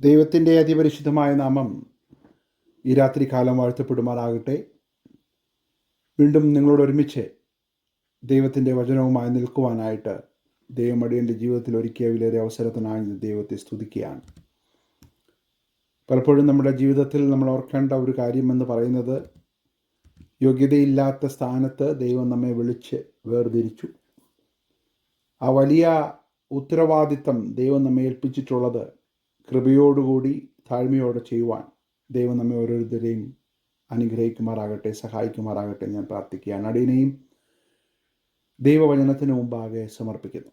ദൈവത്തിൻ്റെ അതിപരിശുദ്ധമായ നാമം ഈ രാത്രികാലം വാഴ്ത്തപ്പെടുമാറാകട്ടെ. വീണ്ടും നിങ്ങളോട് ഒരുമിച്ച് ദൈവത്തിൻ്റെ വചനവുമായി നിൽക്കുവാനായിട്ട് ദൈവമടിയൻ്റെ ജീവിതത്തിൽ ഒരുക്കിയ വിലയേറിയ അവസരത്തിനായി ദൈവത്തെ സ്തുതിക്കുകയാണ്. പലപ്പോഴും നമ്മുടെ ജീവിതത്തിൽ നമ്മൾ ഓർക്കേണ്ട ഒരു കാര്യമെന്ന് പറയുന്നത്, യോഗ്യതയില്ലാത്ത സ്ഥാനത്ത് ദൈവം നമ്മെ വിളിച്ച് വേർതിരിച്ചു. ആ വലിയ ഉത്തരവാദിത്തം ദൈവം നമ്മെ ഏൽപ്പിച്ചിട്ടുള്ളത് കൃപയോടുകൂടി താഴ്മയോടെ ചെയ്യുവാൻ ദൈവം നമ്മെ ഓരോരുത്തരെയും അനുഗ്രഹിക്കുമാറാകട്ടെ, സഹായിക്കുമാറാകട്ടെ ഞാൻ പ്രാർത്ഥിക്കുകയാണ്. അടിയനെയും ദൈവവചനത്തിന് മുമ്പാകെ സമർപ്പിക്കുന്നു.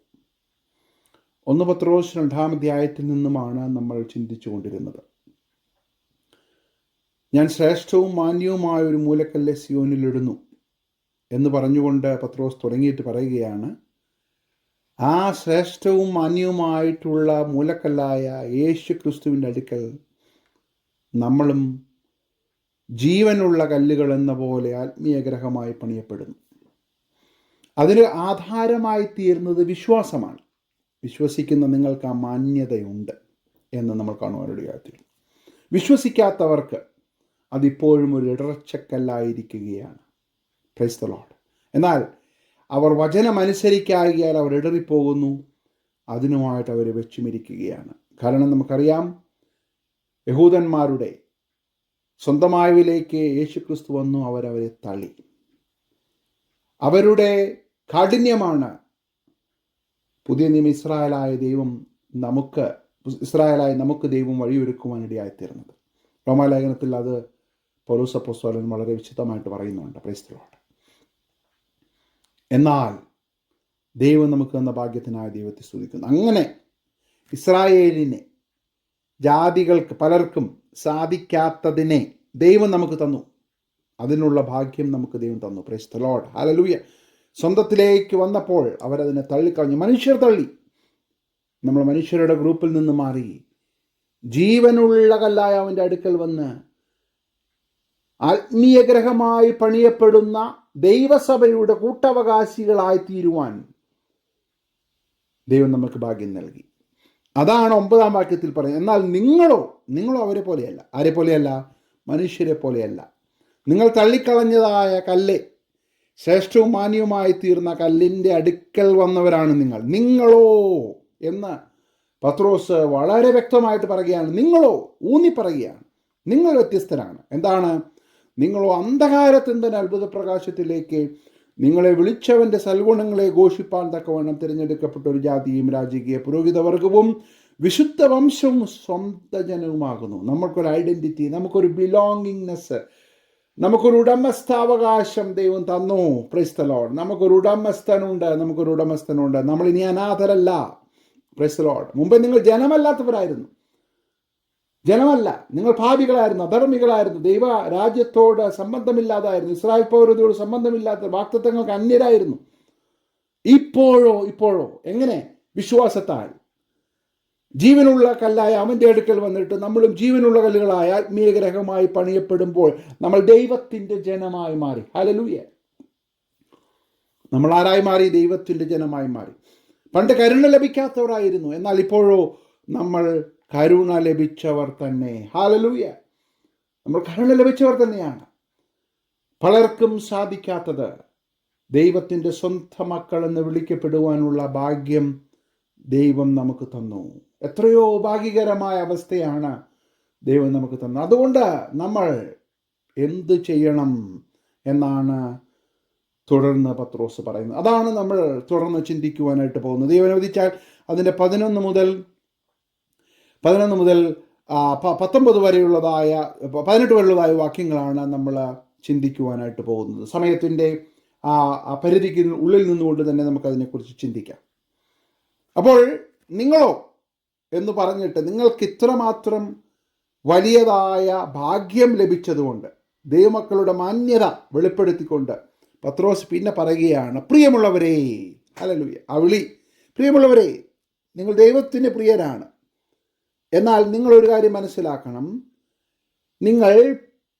1 പത്രോസ് 2-ാം അധ്യായത്തിൽ നിന്നുമാണ് നമ്മൾ ചിന്തിച്ചു കൊണ്ടിരുന്നത്. ഞാൻ ശ്രേഷ്ഠവും മാന്യവുമായ ഒരു മൂലക്കല്ല് സിയോനിലിടുന്നു എന്ന് പറഞ്ഞുകൊണ്ട് പത്രോസ് തുടങ്ങിയിട്ട് പറയുകയാണ്, ആ ശ്രേഷ്ഠവും മാന്യവുമായിട്ടുള്ള മൂലക്കല്ലായ യേശു ക്രിസ്തുവിൻ്റെ അടുക്കൽ നമ്മളും ജീവനുള്ള കല്ലുകൾ എന്ന പോലെ ആത്മീയഗ്രഹമായി പണിയപ്പെടുന്നു. അതിന് ആധാരമായി തീരുന്നത് വിശ്വാസമാണ്. വിശ്വസിക്കുന്ന നിങ്ങൾക്ക് ആ മാന്യതയുണ്ട് എന്ന് നമ്മൾ കാണുവാനിടയായിത്തീരുന്നു. വിശ്വസിക്കാത്തവർക്ക് അതിപ്പോഴും ഒരു ഇടർച്ചക്കല്ലായിരിക്കുകയാണ്. Price the Lord. എന്നാൽ അവർ വചനമനുസരിക്കാകിയാൽ അവർ ഇടറിപ്പോകുന്നു, അതിനുമായിട്ട് അവർ വെച്ചുമിരിക്കുകയാണ്. കാരണം നമുക്കറിയാം, യഹൂദന്മാരുടെ സ്വന്തമായവിലേക്ക് യേശുക്രിസ്തു വന്നു, അവരവരെ തള്ളി. അവരുടെ കാഠിന്യമാണ് പുതിയ നിയമ ഇസ്രായേലായ നമുക്ക് ദൈവം വഴിയൊരുക്കുവാനിടയായിത്തീർന്നത്. റോമാലേഖനത്തിൽ അത് പൗലോസ് അപ്പോസ്തലൻ വളരെ വിശദമായിട്ട് പറയുന്നുണ്ട്. Price the Lord. എന്നാൽ ദൈവം നമുക്ക് തന്ന ഭാഗ്യത്തിനായ ദൈവത്തെ സ്തുതിക്കുന്നു. അങ്ങനെ ഇസ്രായേലിനെ, ജാതികൾക്ക് പലർക്കും സാധിക്കാത്തതിനെ ദൈവം നമുക്ക് തന്നു. അതിനുള്ള ഭാഗ്യം നമുക്ക് ദൈവം തന്നു. Price the lord. ഹല്ലേലൂയ. സ്വന്തത്തിലേക്ക് വന്നപ്പോൾ അവരതിനെ തള്ളിക്കളഞ്ഞു. മനുഷ്യർ തള്ളി. നമ്മൾ മനുഷ്യരുടെ ഗ്രൂപ്പിൽ നിന്ന് മാറി ജീവനുള്ള കല്ലായ അവൻ്റെ അടുക്കൽ വന്ന് ആത്മീയഗ്രഹമായി പണിയപ്പെടുന്ന ദൈവസഭയുടെ കൂട്ടവകാശികളായി തീരുവാൻ ദൈവം നമുക്ക് ഭാഗ്യം നൽകി. അതാണ് 9-ാം വാക്യത്തിൽ പറയുന്നത്. എന്നാൽ നിങ്ങളോ അവരെ പോലെയല്ല. ആരെ പോലെയല്ല? മനുഷ്യരെ പോലെയല്ല. നിങ്ങൾ തള്ളിക്കളഞ്ഞതായ കല്ല്, ശ്രേഷ്ഠവും മാന്യവുമായി തീർന്ന കല്ലിൻ്റെ അടുക്കൽ വന്നവരാണ് നിങ്ങളോ എന്ന് പത്രോസ് വളരെ വ്യക്തമായിട്ട് പറയുകയാണ്. ഊന്നി പറയുകയാണ്. നിങ്ങൾ വ്യത്യസ്തരാണ്. എന്താണ്? നിങ്ങളോ അന്ധകാരത്തിൻ്റെ അത്ഭുത പ്രകാശത്തിലേക്ക്, നിങ്ങളെ വിളിച്ചവൻ്റെ സൽഗുണങ്ങളെ ഘോഷിപ്പാൻ തക്കവണ്ണം തിരഞ്ഞെടുക്കപ്പെട്ട ഒരു ജാതിയും രാജകീയ പുരോഹിതവർഗവും വിശുദ്ധ വംശവും സ്വന്തം ജനവുമാകുന്നു. നമുക്കൊരു ഐഡൻറ്റിറ്റി, നമുക്കൊരു ബിലോങ്ങിങ്നെസ്, നമുക്കൊരു ഉടമസ്ഥാവകാശം ദൈവം തന്നു. Price the Lord. നമുക്കൊരു ഉടമസ്ഥനുണ്ട്. നമ്മളിനി അനാഥരല്ല. Price the Lord. മുമ്പേ നിങ്ങൾ ജനമല്ലാത്തവരായിരുന്നു. നിങ്ങൾ പാപികളായിരുന്നു, അധർമ്മികളായിരുന്നു, ദൈവ രാജ്യത്തോട് സംബന്ധമില്ലാതായിരുന്നു, ഇസ്രായേൽ പൗരതയോട് സംബന്ധമില്ലാത്ത, വാഗ്ദത്തങ്ങൾക്ക് അന്യരായിരുന്നു. ഇപ്പോഴോ എങ്ങനെ? വിശ്വാസത്താൽ ജീവനുള്ള കല്ലായ അവൻ്റെ അടുക്കൽ വന്നിട്ട് നമ്മളും ജീവനുള്ള കല്ലുകളായ ആത്മീയഗ്രഹമായി പണിയപ്പെടുമ്പോൾ നമ്മൾ ദൈവത്തിൻ്റെ ജനമായി മാറി. ഹല്ലേലൂയ. നമ്മൾ ആരായി മാറി? ദൈവത്തിൻ്റെ ജനമായി മാറി. പണ്ട് കരുണ ലഭിക്കാത്തവരായിരുന്നു, എന്നാൽ ഇപ്പോഴോ നമ്മൾ കരുണ ലഭിച്ചവർ തന്നെ. ഹല്ലേലൂയ. നമ്മൾ കരുണ ലഭിച്ചവർ തന്നെയാണ്. പലർക്കും സാധിക്കാത്തത് ദൈവത്തിൻ്റെ സ്വന്തം മക്കൾ എന്ന് വിളിക്കപ്പെടുവാനുള്ള ഭാഗ്യം ദൈവം നമുക്ക് തന്നു. എത്രയോ ഭാഗ്യകരമായ അവസ്ഥയാണ് ദൈവം നമുക്ക് തന്നത്. അതുകൊണ്ട് നമ്മൾ എന്ത് ചെയ്യണം എന്നാണ് തുടർന്ന് പത്രോസ് പറയുന്നത്. അതാണ് നമ്മൾ തുടർന്ന് ചിന്തിക്കുവാനായിട്ട് പോകുന്നത്. ദൈവം അനുവദിച്ചാൽ അതിൻ്റെ 11 മുതൽ 19 വരെയുള്ളതായ 18 വരെയുള്ളതായ വാക്യങ്ങളാണ് നമ്മൾ ചിന്തിക്കുവാനായിട്ട് പോകുന്നത്. സമയത്തിൻ്റെ ആ പരിധിക്ക് ഉള്ളിൽ നിന്നുകൊണ്ട് തന്നെ നമുക്കതിനെക്കുറിച്ച് ചിന്തിക്കാം. അപ്പോൾ നിങ്ങളോ എന്ന് പറഞ്ഞിട്ട് നിങ്ങൾക്ക് ഇത്രമാത്രം വലിയതായ ഭാഗ്യം ലഭിച്ചതുകൊണ്ട്, ദൈവമക്കളുടെ മാന്യത വെളിപ്പെടുത്തിക്കൊണ്ട് പത്രോസ് പിന്നെ പറയുകയാണ്, പ്രിയമുള്ളവരെ. ഹല്ലേലൂയ. പ്രിയമുള്ളവരെ, നിങ്ങൾ ദൈവത്തിന് പ്രിയരാണ്. എന്നാൽ നിങ്ങളൊരു കാര്യം മനസ്സിലാക്കണം, നിങ്ങൾ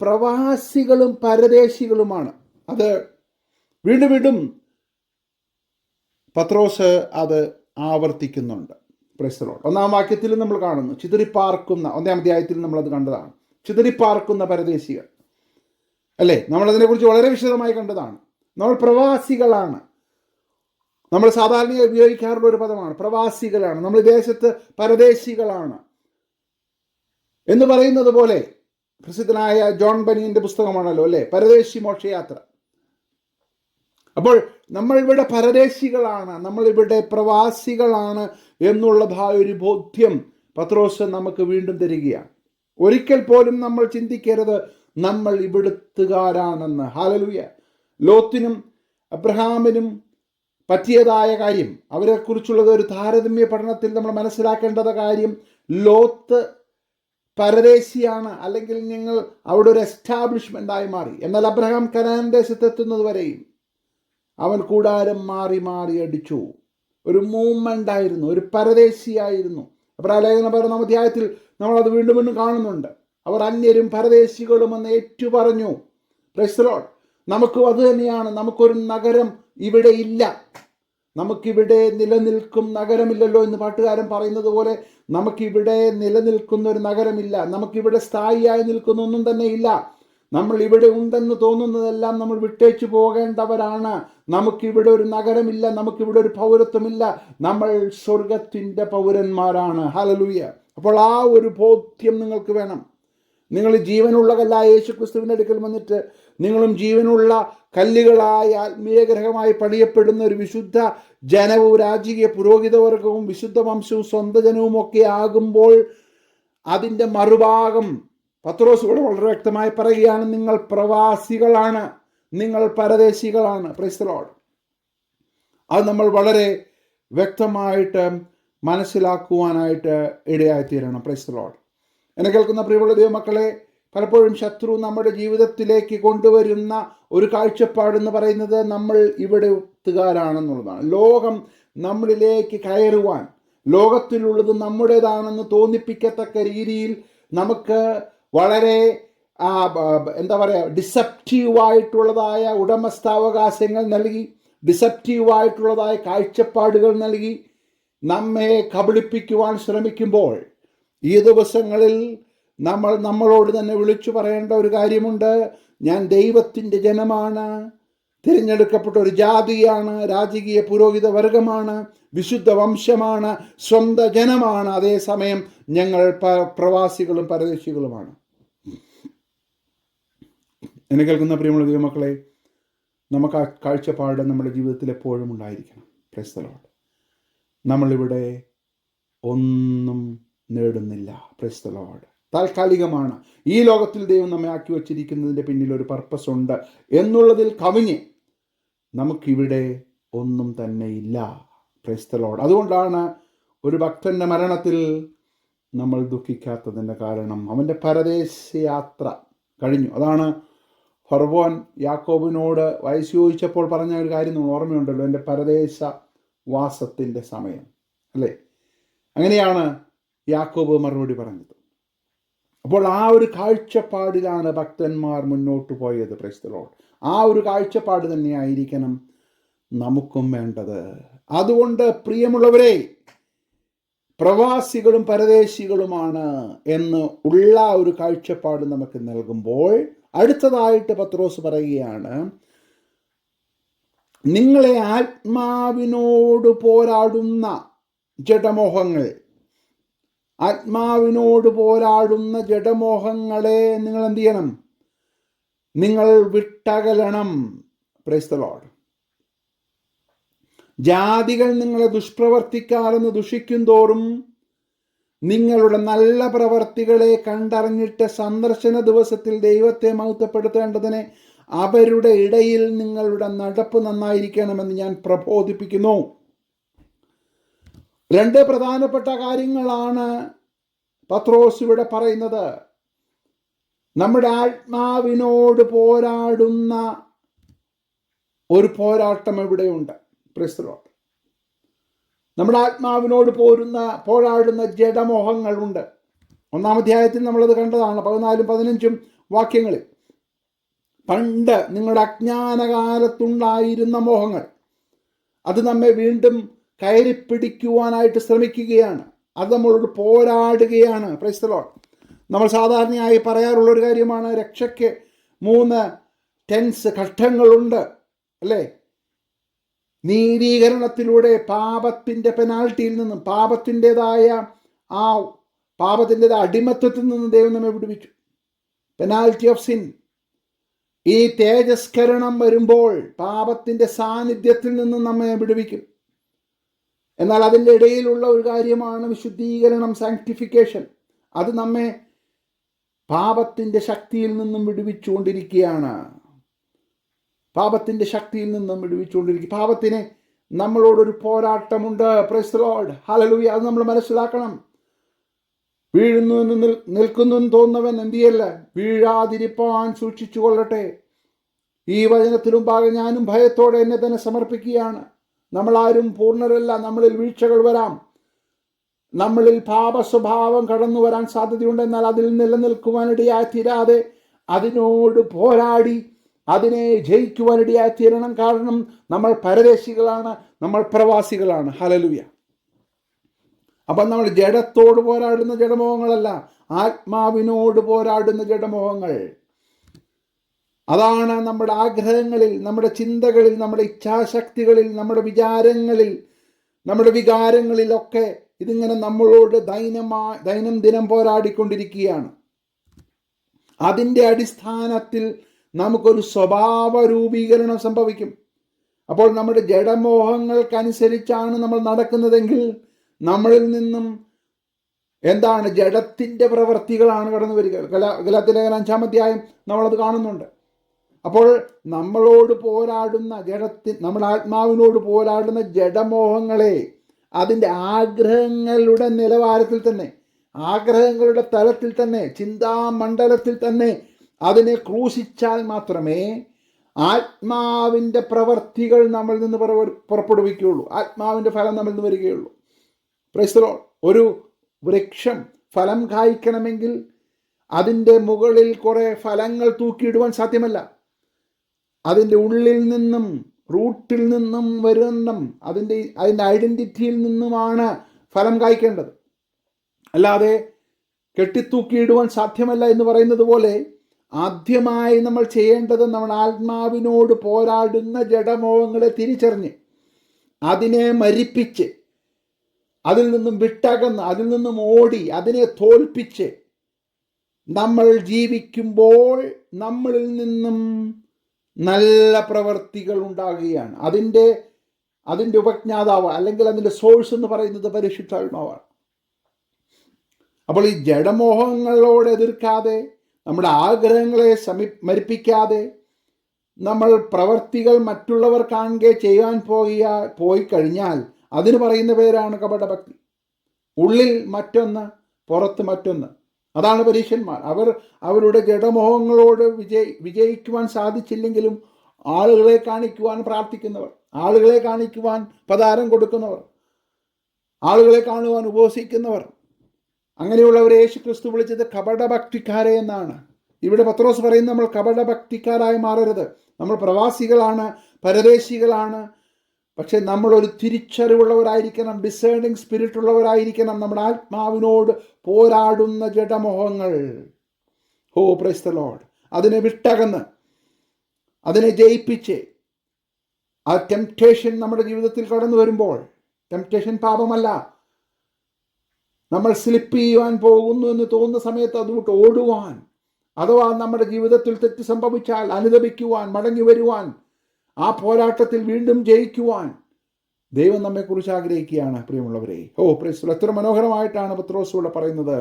പ്രവാസികളും പരദേശികളുമാണ്. അത് വീണ്ടും പത്രോസ് അത് ആവർത്തിക്കുന്നുണ്ട്. Praise the lord. 1-ാം വാക്യത്തിൽ നമ്മൾ കാണുന്നു ചിതറിപ്പാർക്കുന്ന, 1-ാം അധ്യായത്തിൽ നമ്മളത് കണ്ടതാണ്, ചിതറിപ്പാർക്കുന്ന പരദേശികൾ അല്ലേ. നമ്മളതിനെക്കുറിച്ച് വളരെ വിശദമായി കണ്ടതാണ്. നമ്മൾ പ്രവാസികളാണ്. നമ്മൾ സാധാരണയായി ഉപയോഗിക്കാറുള്ള ഒരു പദമാണ് പ്രവാസികളാണ്. നമ്മൾ ദേശത്ത് പരദേശികളാണ് എന്ന് പറയുന്നത് പോലെ പ്രസിദ്ധനായ ജോൺ ബനിയന്റെ പുസ്തകമാണല്ലോ അല്ലേ, പരദേശി മോക്ഷയാത്ര. അപ്പോൾ നമ്മളിവിടെ പരദേശികളാണ്, നമ്മളിവിടെ പ്രവാസികളാണ് എന്നുള്ളതായ ഒരു ബോധ്യം പത്രോസ് നമുക്ക് വീണ്ടും തരികയാണ്. ഒരിക്കൽ പോലും നമ്മൾ ചിന്തിക്കരുത് നമ്മൾ ഇവിടുത്തുകാരാണെന്ന്. ഹല്ലേലൂയ. ലോത്തിനും അബ്രഹാമിനും പറ്റിയതായ കാര്യം, അവരെക്കുറിച്ചുള്ളത് ഒരു താരതമ്യ പഠനത്തിൽ നമ്മൾ മനസ്സിലാക്കേണ്ടത് കാര്യം, ലോത്ത് പരദേശിയാണ്, അല്ലെങ്കിൽ ഞങ്ങൾ അവിടെ ഒരു എസ്റ്റാബ്ലിഷ്മെൻ്റായി മാറി. എന്നാൽ അബ്രഹാം കനാൻ ദേശത്തെത്തുന്നത് വരെയും അവൻ കൂടാരം മാറി മാറി അടിച്ചു. ഒരു മൂവ്മെൻ്റ് ആയിരുന്നു, ഒരു പരദേശിയായിരുന്നു. അബ്രാലേഖനം 11-ാം അധ്യായത്തിൽ നമ്മളത് വീണ്ടും വീണ്ടും കാണുന്നുണ്ട്. അവർ അന്യരും പരദേശികളും എന്ന് ഏറ്റുപറഞ്ഞു. Price the Lord. നമുക്കും അത് തന്നെയാണ്. നമുക്കൊരു നഗരം ഇവിടെ ഇല്ല, നമുക്കിവിടെ നിലനിൽക്കും നഗരമില്ലല്ലോ എന്ന് പാട്ടുകാരൻ പറയുന്നത് പോലെ നമുക്കിവിടെ നിലനിൽക്കുന്ന ഒരു നഗരമില്ല, നമുക്കിവിടെ സ്ഥായിയായി നിൽക്കുന്ന ഒന്നും തന്നെ ഇല്ല. നമ്മൾ ഇവിടെ ഉണ്ടെന്ന് തോന്നുന്നതെല്ലാം നമ്മൾ വിട്ടേച്ചു പോകേണ്ടവരാണ്. നമുക്കിവിടെ ഒരു നഗരമില്ല, നമുക്കിവിടെ ഒരു പൗരത്വമില്ല, നമ്മൾ സ്വർഗത്തിൻ്റെ പൗരന്മാരാണ്. ഹല്ലേലൂയ. അപ്പോൾ ആ ഒരു ബോധ്യം നിങ്ങൾക്ക് വേണം. നിങ്ങൾ ജീവനുള്ള കല്ലായ യേശു ക്രിസ്തുവിൻ്റെ അടുക്കൽ വന്നിട്ട് നിങ്ങളും ജീവനുള്ള കല്ലുകളായി ആത്മീയഗ്രഹമായി പണിയപ്പെടുന്ന ഒരു വിശുദ്ധ ജനവും രാജകീയ പുരോഹിതവർഗവും വിശുദ്ധ വംശവും സ്വന്തം ജനവും ഒക്കെ ആകുമ്പോൾ അതിൻ്റെ മറുഭാഗം പത്രോസ് ഇവിടെ വളരെ വ്യക്തമായി പറയുകയാണ്, നിങ്ങൾ പ്രവാസികളാണ്, നിങ്ങൾ പരദേശികളാണ്. Price the Lord. അത് നമ്മൾ വളരെ വ്യക്തമായിട്ട് മനസ്സിലാക്കുവാനായിട്ട് ഇടയായിത്തീരണം. Praise the lord. എന്നെ കേൾക്കുന്ന പ്രിയമുള്ള ദൈവമക്കളെ, പലപ്പോഴും ശത്രു നമ്മുടെ ജീവിതത്തിലേക്ക് കൊണ്ടുവരുന്ന ഒരു കാഴ്ചപ്പാടെന്ന് പറയുന്നത് നമ്മൾ ഇവിടെ ഒത്തുകാരാണെന്നുള്ളതാണ്. ലോകം നമ്മളിലേക്ക് കയറുവാൻ, ലോകത്തിലുള്ളത് നമ്മുടേതാണെന്ന് തോന്നിപ്പിക്കത്തക്ക രീതിയിൽ നമുക്ക് വളരെ എന്താ പറയുക, ഡിസെപ്റ്റീവായിട്ടുള്ളതായ ഉടമസ്ഥാവകാശങ്ങൾ നൽകി, ഡിസെപ്റ്റീവായിട്ടുള്ളതായ കാഴ്ചപ്പാടുകൾ നൽകി നമ്മെ കബളിപ്പിക്കുവാൻ ശ്രമിക്കുമ്പോൾ ഈ ദിവസങ്ങളിൽ നമ്മളോട് തന്നെ വിളിച്ചു പറയേണ്ട ഒരു കാര്യമുണ്ട്. ഞാൻ ദൈവത്തിൻ്റെ ജനമാണ്, തിരഞ്ഞെടുക്കപ്പെട്ട ഒരു ജാതിയാണ്, രാജകീയ പുരോഹിത വർഗമാണ്, വിശുദ്ധ വംശമാണ്, സ്വന്തം ജനമാണ്. അതേസമയം ഞങ്ങൾ പ്രവാസികളും പരദേശികളുമാണ്. എന്നെ കേൾക്കുന്ന പ്രിയമുള്ള ദൈവമക്കളെ, നമുക്ക് ആ കാഴ്ചപ്പാട് നമ്മുടെ ജീവിതത്തിൽ എപ്പോഴും ഉണ്ടായിരിക്കണം. Praise the lord. നമ്മളിവിടെ ഒന്നും നേടുന്നില്ല. Praise the lord. താൽക്കാലികമാണ്. ഈ ലോകത്തിൽ ദൈവം നമ്മെ ആക്കി വച്ചിരിക്കുന്നതിൻ്റെ പിന്നിൽ ഒരു പർപ്പസ് ഉണ്ട് എന്നുള്ളതിൽ കവിഞ്ഞ് നമുക്കിവിടെ ഒന്നും തന്നെ ഇല്ല. Price the Lord. അതുകൊണ്ടാണ് ഒരു ഭക്തൻ്റെ മരണത്തിൽ നമ്മൾ ദുഃഖിക്കാത്തതിൻ്റെ കാരണം. അവൻ്റെ പരദേശയാത്ര കഴിഞ്ഞു. അതാണ് ഫറവോൻ യാക്കോബിനോട് വയസ്സ് ചോദിച്ചപ്പോൾ പറഞ്ഞ ഒരു കാര്യം നമ്മൾ ഓർമ്മയുണ്ടല്ലോ, എൻ്റെ പരദേശ വാസത്തിൻ്റെ സമയം അല്ലേ. അങ്ങനെയാണ് യാക്കോബ് മറുപടി പറഞ്ഞത്. അപ്പോൾ ആ ഒരു കാഴ്ചപ്പാടിലാണ് ഭക്തന്മാർ മുന്നോട്ട് പോയത്. Price the Lord. ആ ഒരു കാഴ്ചപ്പാട് തന്നെയായിരിക്കണം നമുക്കും വേണ്ടത്. അതുകൊണ്ട് പ്രിയമുള്ളവരെ, പ്രവാസികളും പരദേശികളുമാണ് എന്ന് ഉള്ള ഒരു കാഴ്ചപ്പാട് നമുക്ക് നൽകുമ്പോൾ അടുത്തതായിട്ട് പത്രോസ് പറയുകയാണ്, നിങ്ങളെ ആത്മാവിനോട് പോരാടുന്ന ജഡമോഹങ്ങൾ, ആത്മാവിനോട് പോരാടുന്ന ജഡമോഹങ്ങളെ നിങ്ങൾ എന്ത് ചെയ്യണം? നിങ്ങൾ വിട്ടകലണം. Praise the Lord. ജാതികൾ നിങ്ങളെ ദുഷ്പ്രവർത്തിക്കാരെന്ന് ദുഷിക്കും തോറും നിങ്ങളുടെ നല്ല പ്രവർത്തികളെ കണ്ടറിഞ്ഞിട്ട് സന്ദർശന ദിവസത്തിൽ ദൈവത്തെ മഹത്വപ്പെടുത്തേണ്ടതിന് അവരുടെ ഇടയിൽ നിങ്ങളുടെ നടപ്പ് നന്നായിരിക്കണമെന്ന് ഞാൻ പ്രബോധിപ്പിക്കുന്നു. രണ്ട് പ്രധാനപ്പെട്ട കാര്യങ്ങളാണ് പത്രോസ് ഇവിടെ പറയുന്നത്. നമ്മുടെ ആത്മാവിനോട് പോരാടുന്ന ഒരു പോരാട്ടം ഇവിടെയുണ്ട്. Price the Lord. നമ്മുടെ ആത്മാവിനോട് പോരാടുന്ന ജഡമോഹങ്ങളുണ്ട്. 1-ാം അധ്യായത്തിൽ നമ്മളത് കണ്ടതാണ്, 14-15 വാക്യങ്ങളിൽ. പണ്ട് നിങ്ങളുടെ അജ്ഞാനകാലത്തുണ്ടായിരുന്ന മോഹങ്ങൾ, അത് നമ്മെ വീണ്ടും കയറിപ്പിടിക്കുവാനായിട്ട് ശ്രമിക്കുകയാണ്. അത് നമ്മളോട് പോരാടുകയാണ്. Price the Lord. നമ്മൾ സാധാരണയായി പറയാറുള്ള ഒരു കാര്യമാണ്, രക്ഷയ്ക്ക് 3 ഘട്ടങ്ങളുണ്ട് അല്ലേ? നീതീകരണത്തിലൂടെ പാപത്തിൻ്റെ പെനാൽറ്റിയിൽ നിന്നും, പാപത്തിൻ്റെതായ അടിമത്തത്തിൽ നിന്നും ദൈവം നമ്മെ വിടുവിച്ചു. Penalty of sin. ഈ തേജസ്കരണം വരുമ്പോൾ പാപത്തിൻ്റെ സാന്നിധ്യത്തിൽ നിന്നും നമ്മെ വിടുവിക്കും. എന്നാൽ അതിൻ്റെ ഇടയിലുള്ള ഒരു കാര്യമാണ് വിശുദ്ധീകരണം, സാങ്ക്ടിഫിക്കേഷൻ. അത് നമ്മെ പാപത്തിൻ്റെ ശക്തിയിൽ നിന്നും വിടുവിച്ചുകൊണ്ടിരിക്കുകയാണ്. പാപത്തിൻ്റെ ശക്തിയിൽ നിന്നും വിടുവിച്ചുകൊണ്ടിരിക്കുക. പാപത്തിന് നമ്മളോടൊരു പോരാട്ടമുണ്ട്. Praise the lord. ഹല്ലേലൂയ. അത് നമ്മൾ മനസ്സിലാക്കണം. വീഴുന്നു എന്ന് നിൽക്കുന്നു എന്ന് തോന്നുന്നവൻ എന്ത് ചെയ്യല്ല, വീഴാതിരിപ്പാൻ സൂക്ഷിച്ചു കൊള്ളട്ടെ. ഈ വചനത്തിനു മുമ്പാകെ ഞാനും ഭയത്തോടെ എന്നെ തന്നെ സമർപ്പിക്കുകയാണ്. നമ്മളാരും പൂർണ്ണരല്ല. നമ്മളിൽ വീഴ്ചകൾ വരാം. നമ്മളിൽ പാപ സ്വഭാവം കടന്നു വരാൻ സാധ്യതയുണ്ട്. എന്നാൽ അതിൽ നിലനിൽക്കുവാനിടയായി തീരാതെ അതിനോട് പോരാടി അതിനെ ജയിക്കുവാനിടയായി തീരണം. കാരണം നമ്മൾ പരദേശികളാണ്, നമ്മൾ പ്രവാസികളാണ്. ഹല്ലേലൂയ. അപ്പം നമ്മൾ ജഡത്തോട് പോരാടുന്ന ജഡമോഹങ്ങളല്ല, ആത്മാവിനോട് പോരാടുന്ന ജഡമോഹങ്ങൾ. അതാണ് നമ്മുടെ ആഗ്രഹങ്ങളിൽ, നമ്മുടെ ചിന്തകളിൽ, നമ്മുടെ ഇച്ഛാശക്തികളിൽ, നമ്മുടെ വിചാരങ്ങളിൽ, നമ്മുടെ വികാരങ്ങളിലൊക്കെ ഇതിങ്ങനെ നമ്മളോട് ദൈനംദിനം പോരാടിക്കൊണ്ടിരിക്കുകയാണ്. അതിൻ്റെ അടിസ്ഥാനത്തിൽ നമുക്കൊരു സ്വഭാവ രൂപീകരണം സംഭവിക്കും. അപ്പോൾ നമ്മുടെ ജഡമോഹങ്ങൾക്കനുസരിച്ചാണ് നമ്മൾ നടക്കുന്നതെങ്കിൽ നമ്മളിൽ നിന്നും എന്താണ്, ജഡത്തിൻ്റെ പ്രവൃത്തികളാണ് കടന്നു വരിക. ഗലാത്യ ലേഖനം 5-ാം അധ്യായം നമ്മളത് കാണുന്നുണ്ട്. അപ്പോൾ നമ്മളോട് പോരാടുന്ന നമ്മുടെ ആത്മാവിനോട് പോരാടുന്ന ജഡമോഹങ്ങളെ അതിൻ്റെ ആഗ്രഹങ്ങളുടെ നിലവാരത്തിൽ തന്നെ, ആഗ്രഹങ്ങളുടെ തലത്തിൽ തന്നെ, ചിന്താമണ്ഡലത്തിൽ തന്നെ അതിനെ ക്രൂശിച്ചാൽ മാത്രമേ ആത്മാവിൻ്റെ പ്രവർത്തികൾ നമ്മളിൽ നിന്ന് പുറപ്പെടുവിക്കുകയുള്ളൂ. ആത്മാവിൻ്റെ ഫലം നമ്മളിൽ നിന്ന് വരികയുള്ളൂ. Price the Lord. ഒരു വൃക്ഷം ഫലം കായ്ക്കണമെങ്കിൽ അതിൻ്റെ മുകളിൽ കുറേ ഫലങ്ങൾ തൂക്കിയിടുവാൻ സാധ്യമല്ല. അതിൻ്റെ ഉള്ളിൽ നിന്നും, റൂട്ടിൽ നിന്നും വരുന്ന അതിൻ്റെ ഐഡൻറ്റിറ്റിയിൽ നിന്നുമാണ് ഫലം കായ്ക്കേണ്ടത്. അല്ലാതെ കെട്ടിത്തൂക്കിയിടുവാൻ സാധ്യമല്ല എന്ന് പറയുന്നത് പോലെ ആദ്യമായി നമ്മൾ ചെയ്യേണ്ടത് നമ്മുടെ ആത്മാവിനോട് പോരാടുന്ന ജഡമോഹങ്ങളെ തിരിച്ചറിഞ്ഞ് അതിനെ മരിപ്പിച്ച് അതിൽ നിന്നും വിട്ടകന്ന് അതിൽ നിന്നും ഓടി അതിനെ തോൽപ്പിച്ച് നമ്മൾ ജീവിക്കുമ്പോൾ നമ്മളിൽ നിന്നും നല്ല പ്രവർത്തികൾ ഉണ്ടാകുകയാണ്. അതിൻ്റെ ഉപജ്ഞാതാവ് അല്ലെങ്കിൽ അതിൻ്റെ സോഴ്സ് എന്ന് പറയുന്നത് പരിശുദ്ധാത്മാവാണ്. അപ്പോൾ ഈ ജഡമോഹങ്ങളോട് എതിർക്കാതെ, നമ്മുടെ ആഗ്രഹങ്ങളെ മരിപ്പിക്കാതെ നമ്മൾ പ്രവർത്തികൾ മറ്റുള്ളവർ കാണുകയെ ചെയ്യാൻ പോയി കഴിഞ്ഞാൽ അതിന് പറയുന്ന പേരാണ് കപടഭക്തി. ഉള്ളിൽ മറ്റൊന്ന്, പുറത്ത് മറ്റൊന്ന്. അതാണ് പരീശന്മാർ. അവരുടെ ജഡമോഹങ്ങളോട് വിജയിക്കുവാൻ സാധിച്ചില്ലെങ്കിലും ആളുകളെ കാണിക്കുവാൻ പ്രാർത്ഥിക്കുന്നവർ, ആളുകളെ കാണിക്കുവാൻ പദാരം കൊടുക്കുന്നവർ, ആളുകളെ കാണുവാൻ ഉപവസിക്കുന്നവർ, അങ്ങനെയുള്ളവരെ യേശു ക്രിസ്തു വിളിച്ചത് കപടഭക്തിക്കാരെ എന്നാണ്. ഇവിടെ പത്രോസ് പറയുന്നത് നമ്മൾ കപടഭക്തിക്കാരായി മാറരുത്. നമ്മൾ പ്രവാസികളാണ്, പരദേശികളാണ്. പക്ഷെ നമ്മളൊരു തിരിച്ചറിവുള്ളവരായിരിക്കണം, ഡിസേണിങ് സ്പിരിറ്റ് ഉള്ളവരായിരിക്കണം. നമ്മുടെ ആത്മാവിനോട് പോരാടുന്ന ജഡമോഹങ്ങൾ, പ്രൈസ് ദി ലോർഡ്, അതിനെ വിട്ടകന്ന് അതിനെ ജയിപ്പിച്ച് ആ ടെംപ്റ്റേഷൻ നമ്മുടെ ജീവിതത്തിൽ കടന്നു വരുമ്പോൾ, ടെംപ്റ്റേഷൻ പാപമല്ല, നമ്മൾ സ്ലിപ്പ് ചെയ്യുവാൻ പോകുന്നു എന്ന് തോന്നുന്ന സമയത്ത് അതുകൊണ്ട് ഓടുവാൻ, അഥവാ നമ്മുടെ ജീവിതത്തിൽ തെറ്റ് സംഭവിച്ചാൽ അനുദപിക്കുവാൻ, മടങ്ങി വരുവാൻ, ആ പോരാട്ടത്തിൽ വീണ്ടും ജയിക്കുവാൻ ദൈവം നമ്മെക്കുറിച്ച് ആഗ്രഹിക്കുകയാണ്. പ്രിയമുള്ളവരെ, പ്രൈസ് ദി ലോർഡ്. എത്ര മനോഹരമായിട്ടാണ് പത്രോസ് ഇവിടെ പറയുന്നത്.